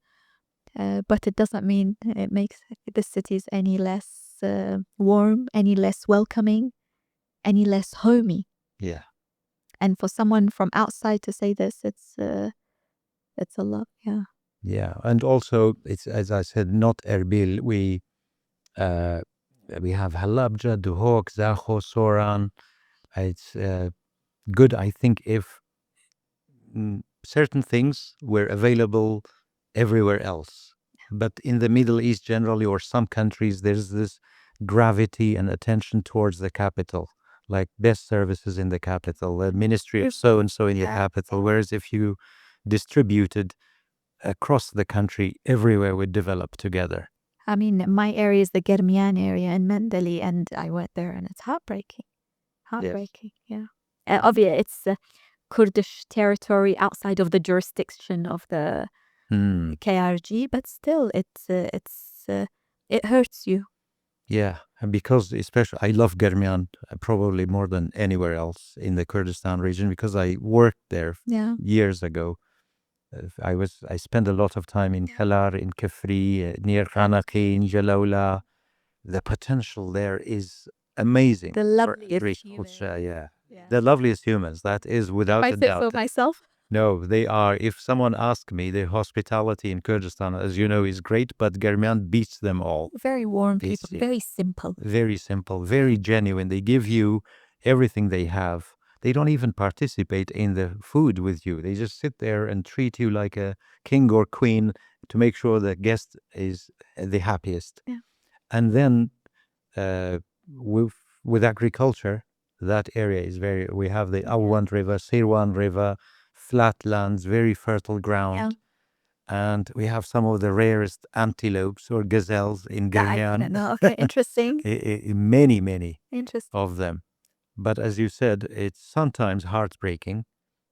but it doesn't mean it makes the cities any less warm, any less welcoming, any less homey. Yeah. And for someone from outside to say this, it's a lot. Yeah. Yeah, and also it's, as I said, not Erbil. We have Halabja, Duhok, Zaho, Soran. It's good, I think, if certain things were available everywhere else. But in the Middle East generally, or some countries, there's this gravity and attention towards the capital, like best services in the capital, the ministry of so-and-so in the capital. Whereas if you distributed across the country, everywhere would develop together. I mean, my area is the Germian area in Mandalawi, and I went there and it's heartbreaking. Heartbreaking, yeah. Obviously, it's Kurdish territory outside of the jurisdiction of the KRG, but still, it hurts you. Yeah, and because especially I love Germian probably more than anywhere else in the Kurdistan region because I worked there years ago. I spent a lot of time in Kalar, in Kafri, near Khanaqi, in Jalaula. The potential there is amazing. The loveliest humans. The loveliest humans. That is without a doubt. I say so myself. No, they are. If someone asks me, the hospitality in Kurdistan, as you know, is great, but Germian beats them all. Very warm people, very simple. Very simple, very genuine. They give you everything they have. They don't even participate in the food with you. They just sit there and treat you like a king or queen to make sure the guest is the happiest. Yeah. And then with agriculture, that area is we have the Awan River, Sirwan River, flatlands, very fertile ground. Yeah. And we have some of the rarest antelopes or gazelles in Germian. Okay, interesting. Many Interesting. of them. But as you said, it's sometimes heartbreaking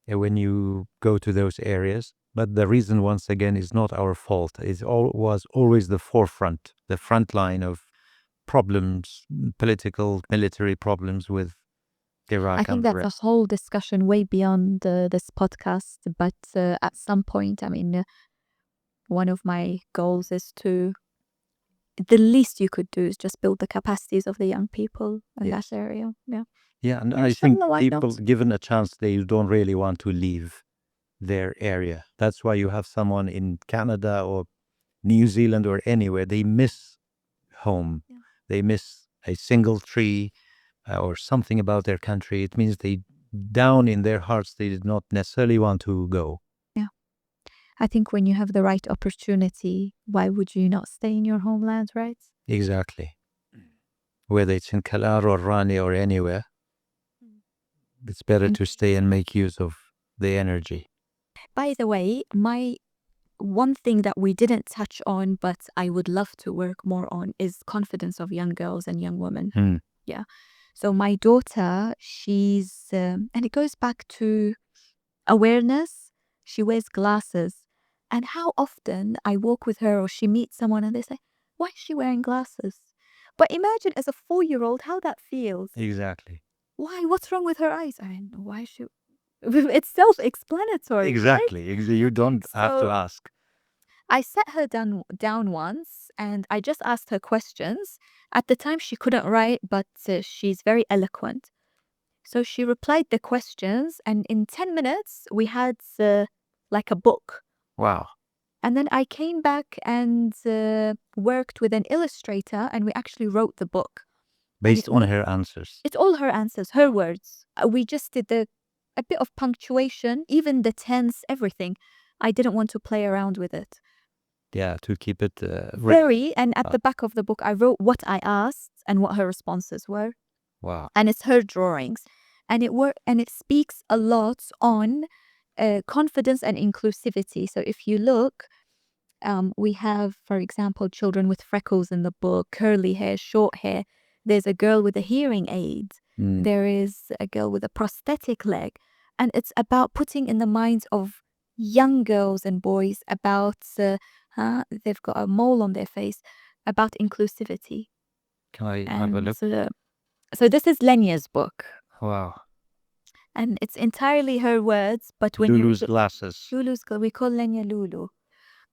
when you go to those areas. But the reason, once again, is not our fault. It was always the forefront, the front line of problems, political, military problems with Iraq. I think that's a whole discussion way beyond this podcast. But at some point, I mean, one of my goals is to, the least you could do is just build the capacities of the young people in that area. Yeah. Yeah, and I think people, given a chance, they don't really want to leave their area. That's why you have someone in Canada or New Zealand or anywhere, they miss home. Yeah. They miss a single tree or something about their country. It means they, down in their hearts, they did not necessarily want to go. Yeah. I think when you have the right opportunity, why would you not stay in your homeland, right? Exactly. Whether it's in Kalar or Rani or anywhere, it's better to stay and make use of the energy. By the way, one thing that we didn't touch on, but I would love to work more on, is confidence of young girls and young women. Yeah. So my daughter, she's, and it goes back to awareness, She wears glasses. And how often I walk with her or she meets someone and they say, why is she wearing glasses? But imagine as a 4-year-old how that feels. Exactly. Why? What's wrong with her eyes? I mean, why should... It's self-explanatory, right? Exactly. You don't have to So ask. I sat her down once and I just asked her questions. At the time, she couldn't write, but she's very eloquent. So she replied the questions, and in 10 minutes, we had like a book. Wow. And then I came back and worked with an illustrator, and we actually wrote the book. Based on her answers. It's all her answers, her words. We just did a bit of punctuation, even the tense, everything. I didn't want to play around with it. Yeah, to keep it Very, and at the back of the book, I wrote what I asked and what her responses were. Wow. And it's her drawings. And it speaks a lot on confidence and inclusivity. So if you look, we have, for example, children with freckles in the book, curly hair, short hair. There's a girl with a hearing aid. There is a girl with a prosthetic leg. And it's about putting in the minds of young girls and boys about, they've got a mole on their face, about inclusivity. Can I have a look? So this is Lenya's book. Wow. And it's entirely her words, but when Lulu's glasses. we call Lenya Lulu.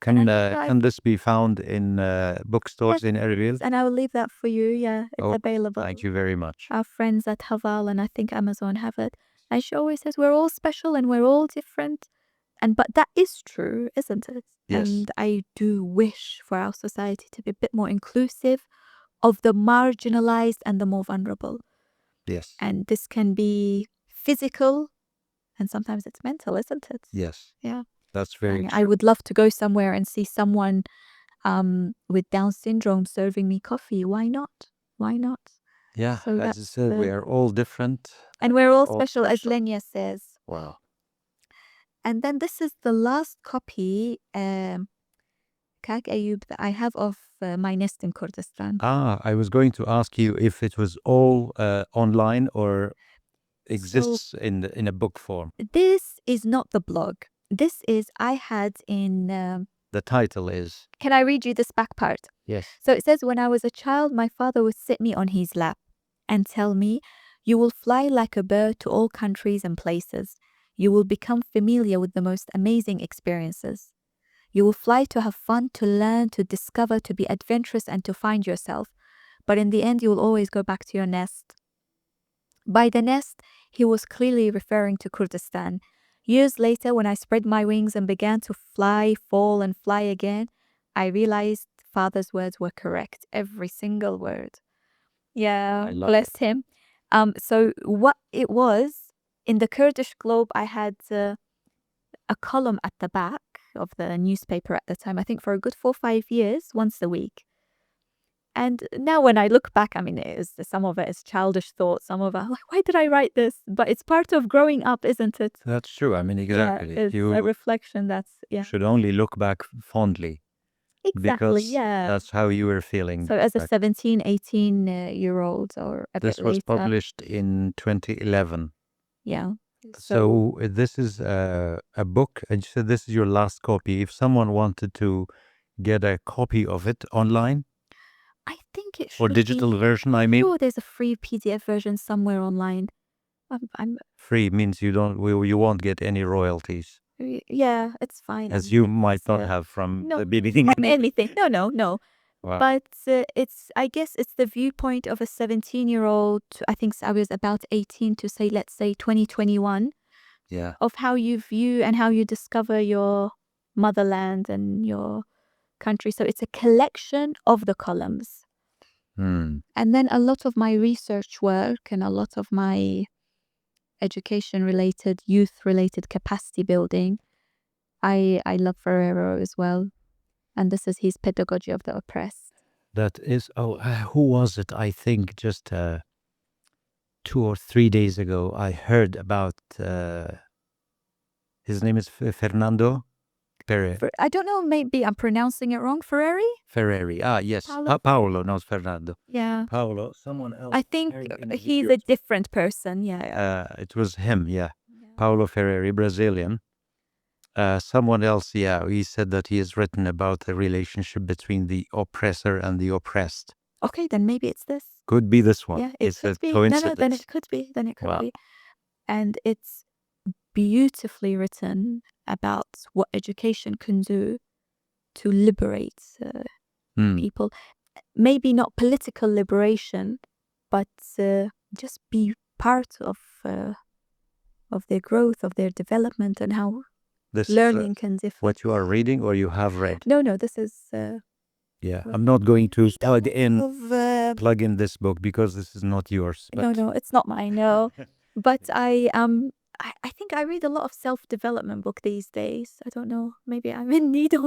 Can this be found in bookstores in Erbil? And I will leave that for you. Yeah, it's available. Thank you very much. Our friends at Haval and I think Amazon have it. And she always says we're all special and we're all different. But that is true, isn't it? Yes. And I do wish for our society to be a bit more inclusive of the marginalized and the more vulnerable. Yes. And this can be physical and sometimes it's mental, isn't it? Yes. Yeah. That's very true. I would love to go somewhere and see someone with Down syndrome serving me coffee. Why not? Why not? Yeah, So as you said, we are all different. And we're all special, as Lenya says. Wow. And then this is the last copy, Kak Ayub, that I have of My Nest in Kurdistan. I was going to ask you if it was all online or exists in a book form. This is not the blog. This is, I had in... the title is... Can I read you this back part? Yes. So it says, when I was a child, my father would sit me on his lap and tell me, you will fly like a bird to all countries and places. You will become familiar with the most amazing experiences. You will fly to have fun, to learn, to discover, to be adventurous, and to find yourself. But in the end, you will always go back to your nest. By the nest, he was clearly referring to Kurdistan. Years later, when I spread my wings and began to fly, fall, and fly again, I realized father's words were correct. Every single word. Yeah, bless him. So what it was, in the Kurdish Globe, I had a column at the back of the newspaper at the time, I think for a good 4 or 5 years, once a week. And now when I look back, I mean, some of it is childish thought, some of it, like, why did I write this? But it's part of growing up, isn't it? That's true. I mean, exactly. Yeah, it's a reflection should only look back fondly. Exactly, because that's how you were feeling. So as a 17, 18-year-old or a bit later. This was published in 2011. Yeah. So this is a book, and you said this is your last copy. If someone wanted to get a copy of it online, I think it should or digital version, I mean. Sure, there's a free PDF version somewhere online. Free means you won't get any royalties. Yeah, it's fine. As you might not have from the beginning. Anything. No. Wow. But I guess it's the viewpoint of a 17-year-old, I think I was about 18 to say, let's say 2021. Yeah. Of how you view and how you discover your motherland and your country. So it's a collection of the columns. And then a lot of my research work and a lot of my education-related, youth-related capacity building, I love Ferrero as well. And this is his Pedagogy of the Oppressed. That is, who was it? I think just 2 or 3 days ago, I heard about, his name is Fernando Ferreri. I don't know, maybe I'm pronouncing it wrong. Ferreri? Yes. Paolo, not Fernando. Yeah. Paolo, someone else. I think he's a different person, yeah. It was him, yeah. Paolo Ferreri, Brazilian. Someone else, he said that he has written about the relationship between the oppressor and the oppressed. Okay, then maybe it's this. Could be this one. Yeah, it It's a could be. coincidence. No, then it could be. Then it could Wow. be. And it's beautifully written about what education can do to liberate people. Maybe not political liberation, but just be part of their growth, of their development, and how This learning is can differ. what you are reading or you have read. No, this is. Yeah, I'm not going to plug in this book because this is not yours. But No, it's not mine. No, but I think I read a lot of self-development book these days. I don't know. Maybe I'm in need of.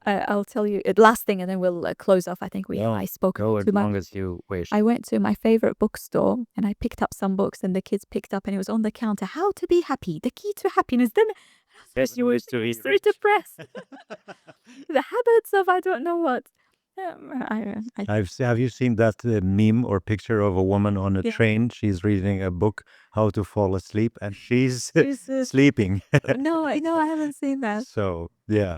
I'll tell you last thing, and then we'll close off. I think I spoke go as too much. long as you wish. I went to my favorite bookstore and I picked up some books, and the kids picked up, and it was on the counter. How to be happy, the key to happiness. Then Yes, you wish to be so depressed. The habits of I don't know what. Have you seen that meme or picture of a woman on a Yeah. train? She's reading a book, How to Fall Asleep, and she's sleeping. No, I haven't seen that. So, yeah.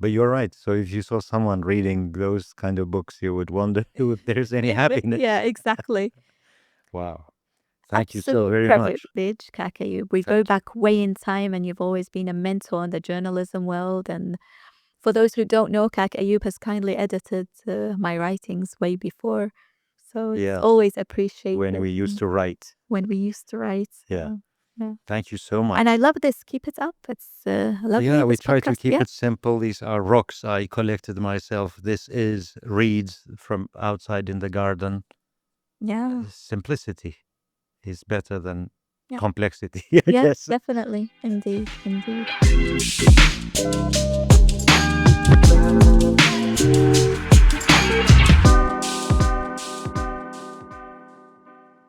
But you're right. So if you saw someone reading those kind of books, you would wonder if there's any happiness. Yeah, exactly. Wow. Thank you so very much. Privilege, Kaka. We go back way in time, and you've always been a mentor in the journalism world. And for those who don't know, Kaka Ayub has kindly edited my writings way before. So it's always appreciated. When we used to write. Yeah. Thank you so much. And I love this. Keep it up. It's lovely. Yeah, we try to keep it simple. These are rocks I collected myself. This is reeds from outside in the garden. Yeah. Simplicity is better than complexity. Yes, definitely. Indeed.